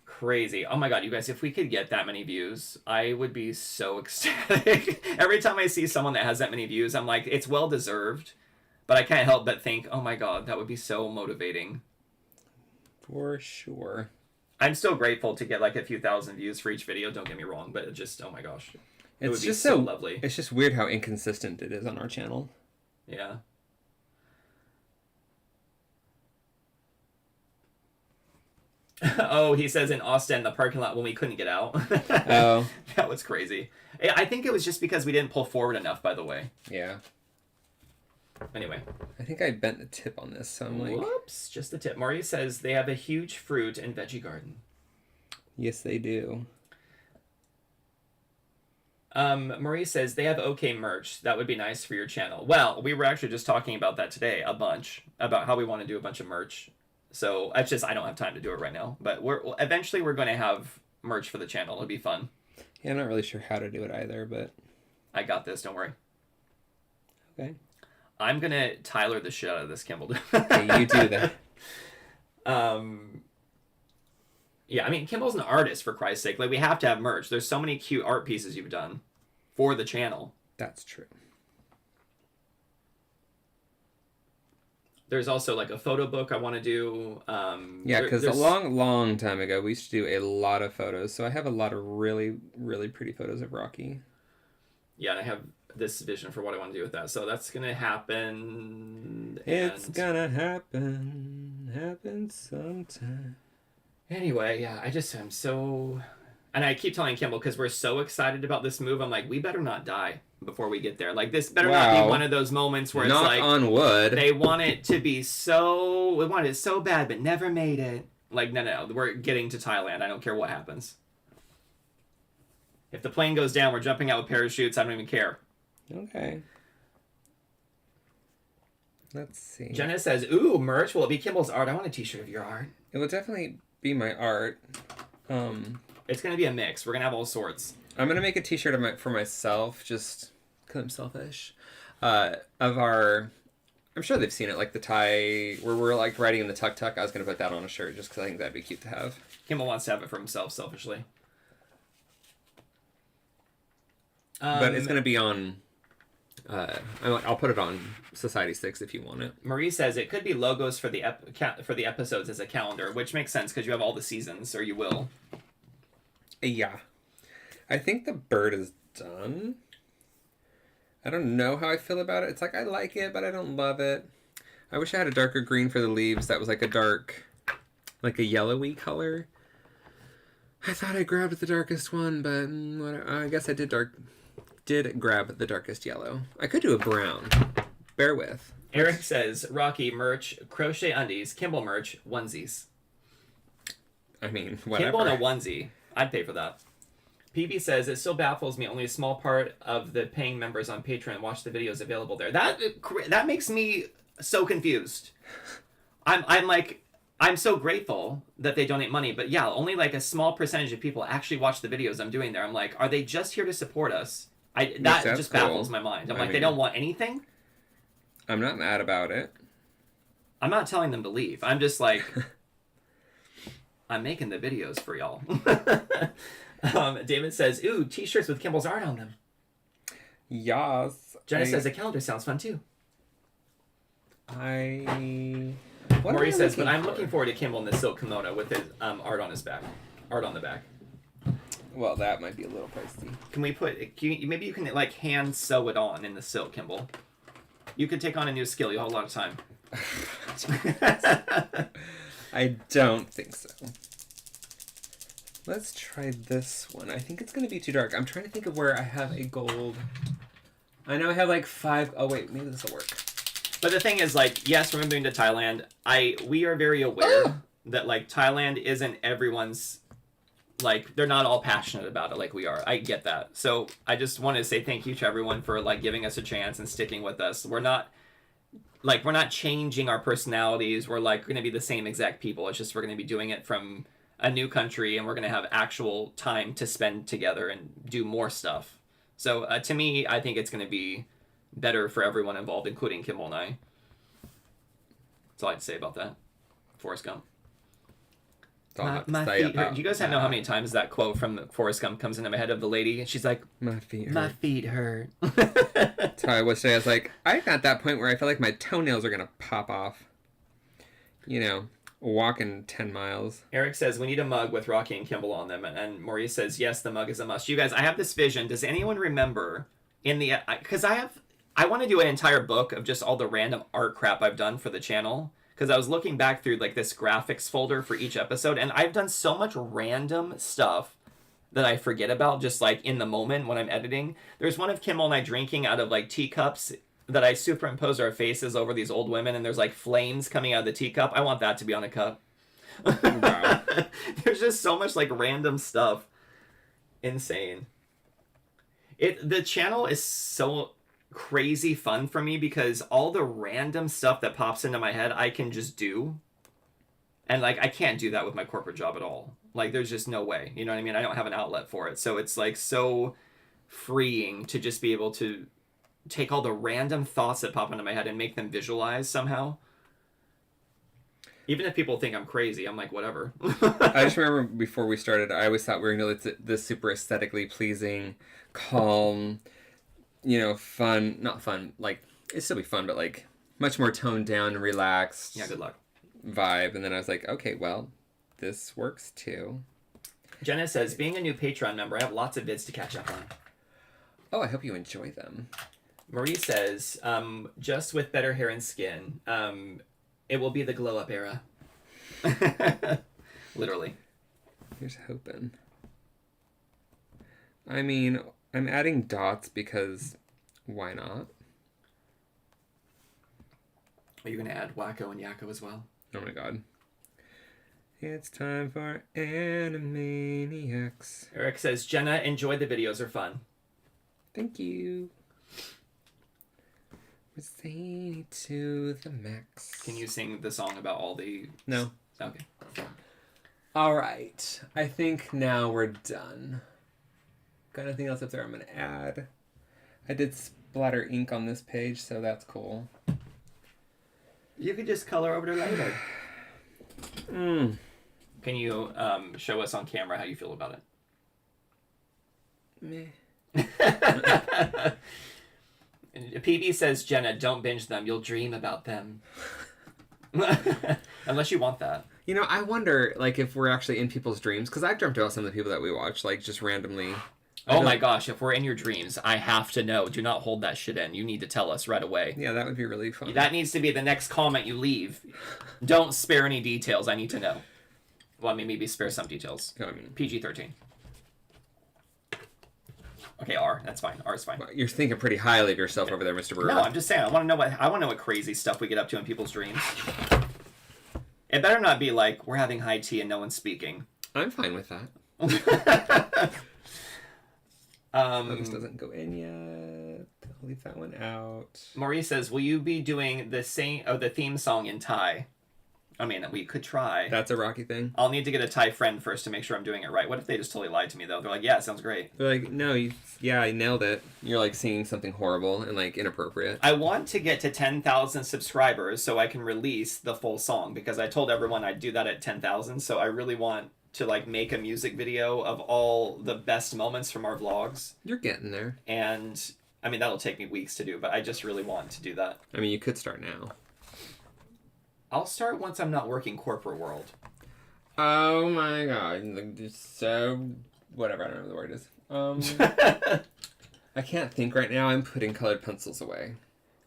Speaker 1: Crazy. Oh my god, you guys, if we could get that many views, I would be so ecstatic. Every time I see someone that has that many views, I'm like, it's well deserved, but I can't help but think, oh my god, that would be so motivating.
Speaker 2: For sure.
Speaker 1: I'm still grateful to get like a few thousand views for each video, don't get me wrong, but it just, oh my gosh. It would be just so lovely.
Speaker 2: It's just weird how inconsistent it is on our channel.
Speaker 1: Yeah. Oh, he says in Austin, the parking lot when we couldn't get out.
Speaker 2: Oh.
Speaker 1: That was crazy. I think it was just because we didn't pull forward enough, by the way.
Speaker 2: Yeah.
Speaker 1: Anyway.
Speaker 2: I think I bent the tip on this, so I'm like...
Speaker 1: Whoops, just the tip. Maria says they have a huge fruit and veggie garden.
Speaker 2: Yes, they do.
Speaker 1: Marie says they have okay merch. That would be nice for your channel. Well, we were actually just talking about that today a bunch, about how we want to do a bunch of merch. So it's just I don't have time to do it right now. But eventually we're going to have merch for the channel. It'll be fun.
Speaker 2: Yeah, I'm not really sure how to do it either, but
Speaker 1: I got this. Don't worry.
Speaker 2: Okay.
Speaker 1: I'm gonna Tyler the shit out of this, Kimball.
Speaker 2: Okay, you do that.
Speaker 1: Yeah, I mean, Kimball's an artist, for Christ's sake. Like, we have to have merch. There's so many cute art pieces you've done for the channel.
Speaker 2: That's true.
Speaker 1: There's also, like, a photo book I want to do.
Speaker 2: Yeah, because a long time ago, we used to do a lot of photos. So I have a lot of really, really pretty photos of Rocky.
Speaker 1: Yeah, and I have this vision for what I want to do with that. So that's going to happen.
Speaker 2: It's gonna happen sometime.
Speaker 1: Anyway, yeah, I'm so... And I keep telling Kimball, because we're so excited about this move, I'm like, we better not die before we get there. Like, this better not be one of those moments where it's
Speaker 2: Knock
Speaker 1: like...
Speaker 2: on wood.
Speaker 1: They want it to be so... We wanted it so bad, but never made it. Like, no, we're getting to Thailand. I don't care what happens. If the plane goes down, we're jumping out with parachutes. I don't even care.
Speaker 2: Okay. Let's see.
Speaker 1: Jenna says, ooh, merch. Will it be Kimball's art? I want a t-shirt of your art.
Speaker 2: It will definitely be my art.
Speaker 1: It's going to be a mix. We're going to have all sorts.
Speaker 2: I'm going to make a t-shirt for myself, just because I'm selfish. Of our... I'm sure they've seen it, like the Thai... Where we're like riding in the tuk-tuk. I was going to put that on a shirt, just because I think that'd be cute to have.
Speaker 1: Kimball wants to have it for himself, selfishly.
Speaker 2: But it's going to be on... I'll put it on Society 6 if you want it.
Speaker 1: Marie says it could be logos for the episodes as a calendar, which makes sense because you have all the seasons, or you will.
Speaker 2: Yeah. I think the bird is done. I don't know how I feel about it. It's like, I like it, but I don't love it. I wish I had a darker green for the leaves that was like a dark, like a yellowy color. I thought I grabbed the darkest one, but I guess I did grab the darkest yellow. I could do a brown. Bear with.
Speaker 1: Eric says, Rocky merch, crochet undies, Kimball merch, onesies.
Speaker 2: I mean, whatever.
Speaker 1: Kimball in a onesie. I'd pay for that. PB says, it still baffles me. Only a small part of the paying members on Patreon watch the videos available there. That makes me so confused. I'm so grateful that they donate money, but yeah, only like a small percentage of people actually watch the videos I'm doing there. I'm like, are they just here to support us? That just baffles my mind. I'm like, they don't want anything?
Speaker 2: I'm not mad about it.
Speaker 1: I'm not telling them to leave. I'm just like, I'm making the videos for y'all. David says, ooh, t-shirts with Kimball's art on them.
Speaker 2: Yes.
Speaker 1: Jenna says, a calendar sounds fun too.
Speaker 2: Maury
Speaker 1: says, but I'm looking forward to Kimball in the silk kimono with his art on his back. Art on the back.
Speaker 2: Well, that might be a little pricey.
Speaker 1: Maybe you can like hand sew it on in the silk, Kimball. You could take on a new skill. You'll have a lot of time.
Speaker 2: I don't think so. Let's try this one. I think it's going to be too dark. I'm trying to think of where I have a gold. I know I have like 5. Oh, wait. Maybe this will work.
Speaker 1: But the thing is, like, yes, we're moving to Thailand. We are very aware that, like, Thailand isn't everyone's... Like, they're not all passionate about it like we are. I get that. So I just want to say thank you to everyone for, like, giving us a chance and sticking with us. We're not changing our personalities. We're, like, going to be the same exact people. It's just we're going to be doing it from a new country, and we're going to have actual time to spend together and do more stuff. So to me, I think it's going to be better for everyone involved, including Kimball and I. That's all I have to say about that. Forrest Gump.
Speaker 2: My feet hurt.
Speaker 1: Do you guys know how many times that quote from Forrest Gump comes into my head of the lady? And she's like,
Speaker 2: my feet hurt.
Speaker 1: That's
Speaker 2: how I was today. I was like, I'm at that point where I feel like my toenails are going to pop off. You know, walking 10 miles.
Speaker 1: Eric says, we need a mug with Rocky and Kimball on them. And Maurice says, yes, the mug is a must. You guys, I have this vision. Does anyone remember because I want to do an entire book of just all the random art crap I've done for the channel. Because I was looking back through like this graphics folder for each episode, and I've done so much random stuff that I forget about just like in the moment when I'm editing. There's one of Kimball and I drinking out of like teacups that I superimpose our faces over these old women, and there's like flames coming out of the teacup. I want that to be on a cup. Wow. There's just so much like random stuff. Insane. The channel is so crazy fun for me because all the random stuff that pops into my head I can just do, and like I can't do that with my corporate job at all. Like there's just no way, you know what I mean? I don't have an outlet for it, so it's like so freeing to just be able to take all the random thoughts that pop into my head and make them visualize somehow. Even if people think I'm crazy, I'm like, whatever.
Speaker 2: I just remember before we started, I always thought we were going to do this super aesthetically pleasing, calm, you know, fun, not fun, like, it'd still be fun, but, like, much more toned down and relaxed.
Speaker 1: Yeah, good luck.
Speaker 2: Vibe. And then I was like, okay, well, this works, too.
Speaker 1: Jenna says, being a new Patreon member, I have lots of vids to catch up on.
Speaker 2: Oh, I hope you enjoy them.
Speaker 1: Marie says, just with better hair and skin, it will be the glow-up era. Literally.
Speaker 2: Here's hoping. I mean, I'm adding dots because why not?
Speaker 1: Are you going to add Wacko and Yakko as well?
Speaker 2: Oh my god. It's time for Animaniacs.
Speaker 1: Eric says, Jenna, enjoy the videos, are fun.
Speaker 2: Thank you. We're zany to the max.
Speaker 1: Can you sing the song about all the...
Speaker 2: No.
Speaker 1: Okay.
Speaker 2: All right. I think now we're done. Got anything else up there I'm going to add? I did splatter ink on this page, so that's cool.
Speaker 1: You could just color over it later. Can you show us on camera how you feel about it?
Speaker 2: Meh.
Speaker 1: PB says, Jenna, don't binge them. You'll dream about them. Unless you want that.
Speaker 2: You know, I wonder, like, if we're actually in people's dreams, because I've dreamt about some of the people that we watch, like, just randomly.
Speaker 1: Oh my gosh, if we're in your dreams, I have to know. Do not hold that shit in. You need to tell us right away.
Speaker 2: Yeah, that would be really fun.
Speaker 1: That needs to be the next comment you leave. Don't spare any details. I need to know. Well, I mean, maybe spare some details.
Speaker 2: I mean,
Speaker 1: PG-13. Okay, R. That's fine. R is fine.
Speaker 2: You're thinking pretty highly of yourself over there, Mr. Brewer.
Speaker 1: No, I'm just saying. I want to know what crazy stuff we get up to in people's dreams. It better not be like we're having high tea and no one's speaking.
Speaker 2: I'm fine with that. This doesn't go in yet. I'll leave that one out.
Speaker 1: Maurice says, "Will you be doing the theme song in Thai?" I mean, we could try.
Speaker 2: That's a Rocky thing.
Speaker 1: I'll need to get a Thai friend first to make sure I'm doing it right. What if they just totally lied to me, though? They're like, yeah, it sounds great.
Speaker 2: They're like, no, I nailed it. You're, like, singing something horrible and, like, inappropriate.
Speaker 1: I want to get to 10,000 subscribers so I can release the full song, because I told everyone I'd do that at 10,000, so I really want to, like, make a music video of all the best moments from our vlogs.
Speaker 2: You're getting there.
Speaker 1: And, I mean, that'll take me weeks to do, but I just really want to do that.
Speaker 2: I mean, you could start now.
Speaker 1: I'll start once I'm not working corporate world.
Speaker 2: Oh my god. So... whatever, I don't know what the word is. I can't think right now. I'm putting colored pencils away.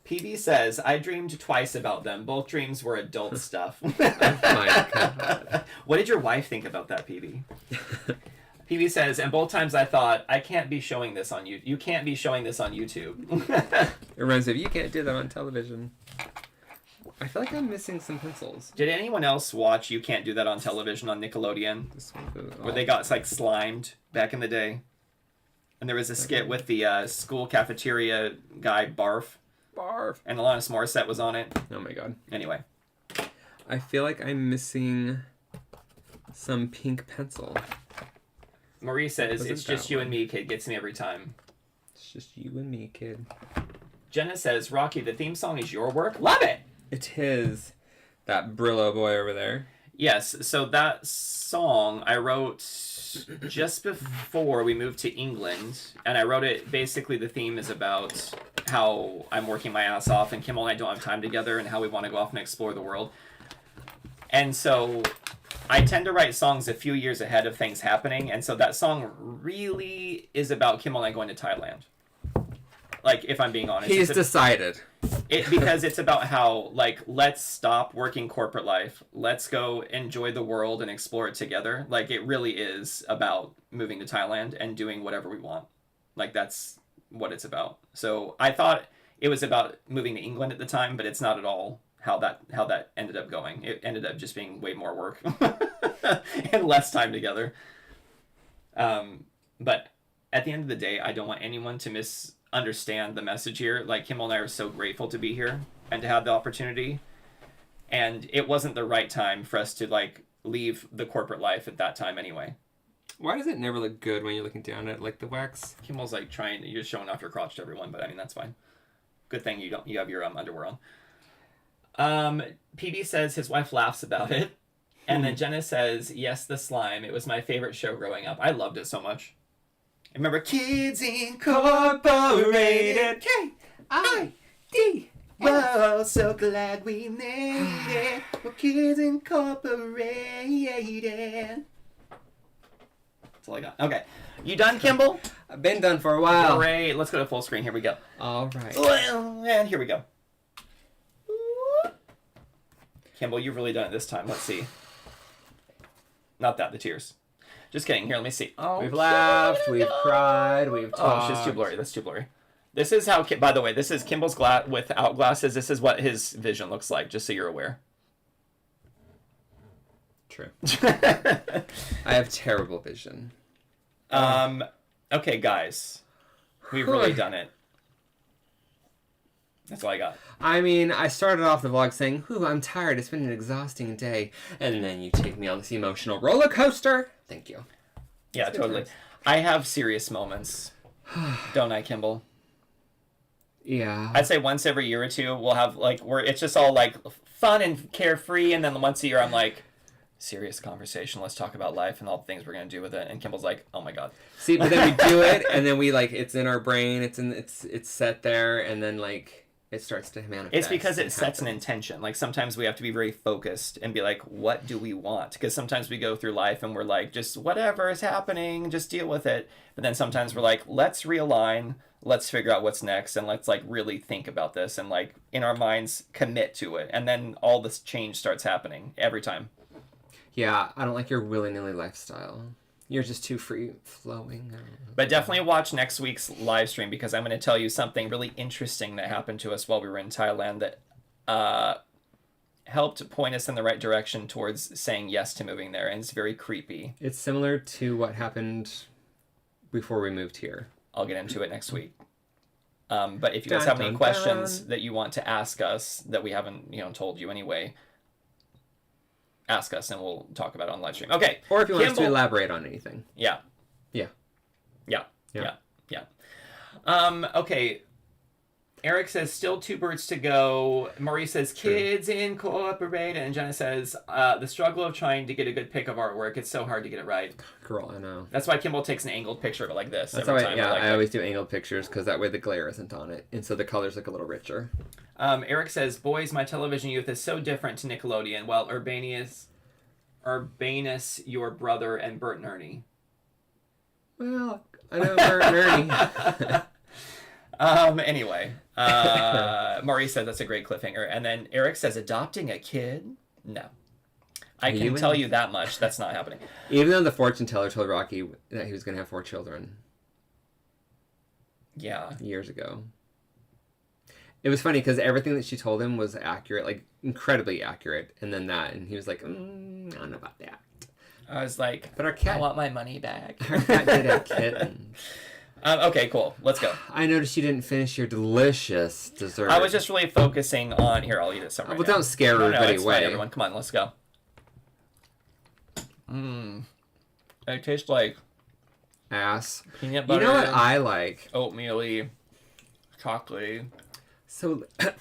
Speaker 1: PB says, I dreamed twice about them. Both dreams were adult stuff.
Speaker 2: Oh my god.
Speaker 1: What did your wife think about that, PB? PB says, and both times I thought, I can't be showing this on YouTube. You can't be showing this on YouTube.
Speaker 2: It reminds me of, you can't do that on television. I feel like I'm missing some pencils.
Speaker 1: Did anyone else watch You Can't Do That on Television on Nickelodeon? Where they got like slimed back in the day? And there was a skit with the school cafeteria guy, Barf.
Speaker 2: Barf.
Speaker 1: And Alanis Morissette was on it.
Speaker 2: Oh my god.
Speaker 1: Anyway.
Speaker 2: I feel like I'm missing some pink pencil.
Speaker 1: Marie says, it's just you and me, kid. Gets me every time.
Speaker 2: It's just you and me, kid.
Speaker 1: Jenna says, Rocky, the theme song is your work? Love it!
Speaker 2: It is. That Brillo boy over there.
Speaker 1: Yes, so that song I wrote just before we moved to England, and I wrote it, basically the theme is about how I'm working my ass off and Kimmel and I don't have time together and how we want to go off and explore the world. And so I tend to write songs a few years ahead of things happening, and so that song really is about Kimmel and I going to Thailand. Like, if I'm being honest.
Speaker 2: He's decided.
Speaker 1: Because it's about how, like, let's stop working corporate life. Let's go enjoy the world and explore it together. Like, it really is about moving to Thailand and doing whatever we want. Like, that's what it's about. So I thought it was about moving to England at the time, but it's not at all how that ended up going. It ended up just being way more work and less time together. But at the end of the day, I don't want anyone to misunderstand the message here. Like, Kimmel and I are so grateful to be here and to have the opportunity. And it wasn't the right time for us to, like, leave the corporate life at that time anyway.
Speaker 2: Why does it never look good when you're looking down at, like, the wax?
Speaker 1: Kimmel's, like, you're showing off your crotch to everyone, but I mean, that's fine. Good thing you have your underwear on. PB says his wife laughs about it. And then Jenna says, yes, the slime. It was my favorite show growing up. I loved it so much. I remember Kids Incorporated. K-I-D. Whoa, so glad we made it. We're Kids Incorporated. That's all I got. Okay. You done, Kimball?
Speaker 2: I've been done for a while.
Speaker 1: Great. Let's go to full screen. Here we go.
Speaker 2: All right.
Speaker 1: And here we go. Kimball, you've really done it this time. Let's see. Not that, the tears. Just kidding. Here, let me see.
Speaker 2: Oh, we've laughed, we've cried, we've talked.
Speaker 1: Oh, she's too blurry. That's too blurry. This is how, by the way, this is Kimball's without glasses. This is what his vision looks like, just so you're aware.
Speaker 2: True. I have terrible vision.
Speaker 1: Okay, guys. We've really done it. That's all I got.
Speaker 2: I mean, I started off the vlog saying, "Ooh, I'm tired. It's been an exhausting day." And then you take me on this emotional roller coaster. Thank you.
Speaker 1: Yeah, totally. I have serious moments. Don't I, Kimball?
Speaker 2: Yeah.
Speaker 1: I'd say once every year or two, we'll have, like, it's just all, like, fun and carefree. And then once a year, I'm like, serious conversation. Let's talk about life and all the things we're going to do with it. And Kimball's like, oh, my God.
Speaker 2: See, but then we do it, and then we, like, it's in our brain. It's set there, and then, like... it starts to manifest.
Speaker 1: It's because it sets an intention. Like, sometimes we have to be very focused and be like, what do we want? Because sometimes we go through life and we're like, just whatever is happening, just deal with it. But then sometimes we're like, let's realign, let's figure out what's next, and let's, like, really think about this and, like, in our minds, commit to it. And then all this change starts happening every time.
Speaker 2: Yeah, I don't like your willy-nilly lifestyle. You're just too free-flowing.
Speaker 1: But definitely watch next week's live stream, because I'm going to tell you something really interesting that happened to us while we were in Thailand that helped point us in the right direction towards saying yes to moving there, and it's very creepy.
Speaker 2: It's similar to what happened before we moved here.
Speaker 1: I'll get into it next week. But if you guys have any questions that you want to ask us that we haven't, told you anyway, ask us and we'll talk about it on live stream. Okay.
Speaker 2: Or if you want us to elaborate on anything.
Speaker 1: Yeah.
Speaker 2: Yeah.
Speaker 1: Yeah. Yeah. Yeah. Okay. Eric says, still 2 birds to go. Maurice says, kids incorporate. And Jenna says, the struggle of trying to get a good pick of artwork. It's so hard to get it right.
Speaker 2: Girl, I know.
Speaker 1: That's why Kimball takes an angled picture of it like this.
Speaker 2: That's every time. Yeah, I always do angled pictures because that way the glare isn't on it. And so the colors look a little richer.
Speaker 1: Eric says, boys, my television youth is so different to Nickelodeon. Well, Urbanus, your brother, and Bert and Ernie.
Speaker 2: Well, I know Bert and Ernie.
Speaker 1: Anyway, Maurice said that's a great cliffhanger. And then Eric says, adopting a kid? No. I can tell you that much. That's not happening.
Speaker 2: Even though the fortune teller told Rocky that he was going to have 4 children.
Speaker 1: Yeah.
Speaker 2: Years ago. It was funny because everything that she told him was accurate, like incredibly accurate. And then and he was like, I don't know about that.
Speaker 1: I was like,
Speaker 2: but our cat,
Speaker 1: I want my money back.
Speaker 2: Our cat did have kittens.
Speaker 1: Okay, cool. Let's go.
Speaker 2: I noticed you didn't finish your delicious dessert.
Speaker 1: I was just really focusing on... Here, I'll eat it some right now.
Speaker 2: Don't scare everybody away.
Speaker 1: Fine, everyone. Come on, let's go. It tastes like...
Speaker 2: ass.
Speaker 1: Peanut butter.
Speaker 2: You know what I like?
Speaker 1: Oatmeal-y. Chocolate.
Speaker 2: So I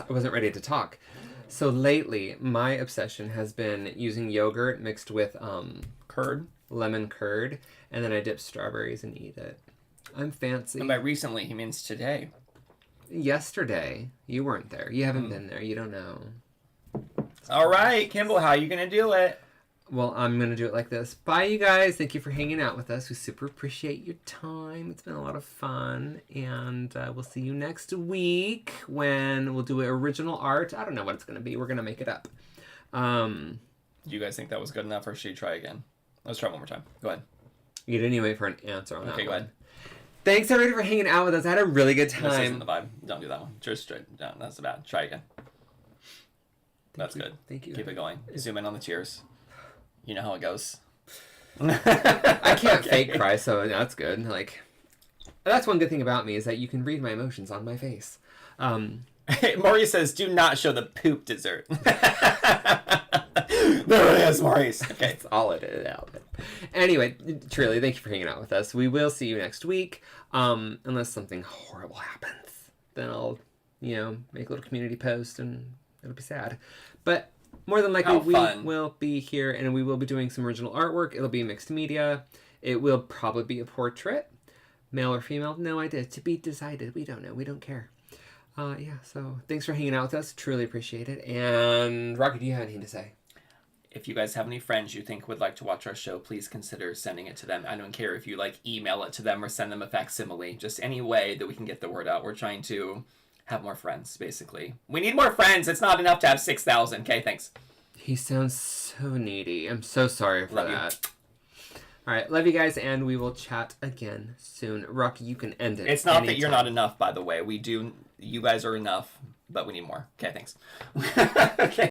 Speaker 2: wasn't ready to talk. So lately, my obsession has been using yogurt mixed with
Speaker 1: curd,
Speaker 2: lemon curd, and then I dip strawberries and eat it. I'm fancy.
Speaker 1: And by recently, he means today.
Speaker 2: Yesterday. You weren't there. You haven't been there. You don't know.
Speaker 1: All right, Kimball, how are you going to do it?
Speaker 2: Well, I'm going to do it like this. Bye, you guys. Thank you for hanging out with us. We super appreciate your time. It's been a lot of fun. And we'll see you next week when we'll do original art. I don't know what it's going to be. We're going to make it up.
Speaker 1: Do you guys think that was good enough, or should you try again? Let's try one more time. Go ahead.
Speaker 2: You didn't wait for an answer on that.
Speaker 1: Okay, go ahead.
Speaker 2: Thanks, everybody, for hanging out with us. I had a really good time.
Speaker 1: This isn't the vibe. Don't do that one. Just straight down. That's bad. Try again. That's good.
Speaker 2: Thank you.
Speaker 1: Keep it going. Zoom in on the tears. You know how it goes.
Speaker 2: I can't fake cry, so that's good. Like, that's one good thing about me is that you can read my emotions on my face.
Speaker 1: Maurice says, "Do not show the poop dessert." There it is, Maurice. Okay,
Speaker 2: that's all it is. Anyway, truly, thank you for hanging out with us. We will see you next week, unless something horrible happens. Then I'll, make a little community post, and it'll be sad. But more than likely, we will be here, and we will be doing some original artwork. It'll be mixed media. It will probably be a portrait. Male or female? No idea. To be decided. We don't know. We don't care. So thanks for hanging out with us. Truly appreciate it. And Rocky, do you have anything to say?
Speaker 1: if you guys have any friends you think would like to watch our show, please consider sending it to them. I don't care if you like email it to them or send them a facsimile. Just any way that we can get the word out. We're trying to have more friends, basically. We need more friends. It's not enough to have 6,000. Okay, thanks.
Speaker 2: He sounds so needy. I'm so sorry for
Speaker 1: Love
Speaker 2: that. All right, love you guys, and we will chat again soon. Rocky, you can end it.
Speaker 1: It's not that you're not enough, by the way. You guys are enough, but we need more. Okay, thanks. Okay.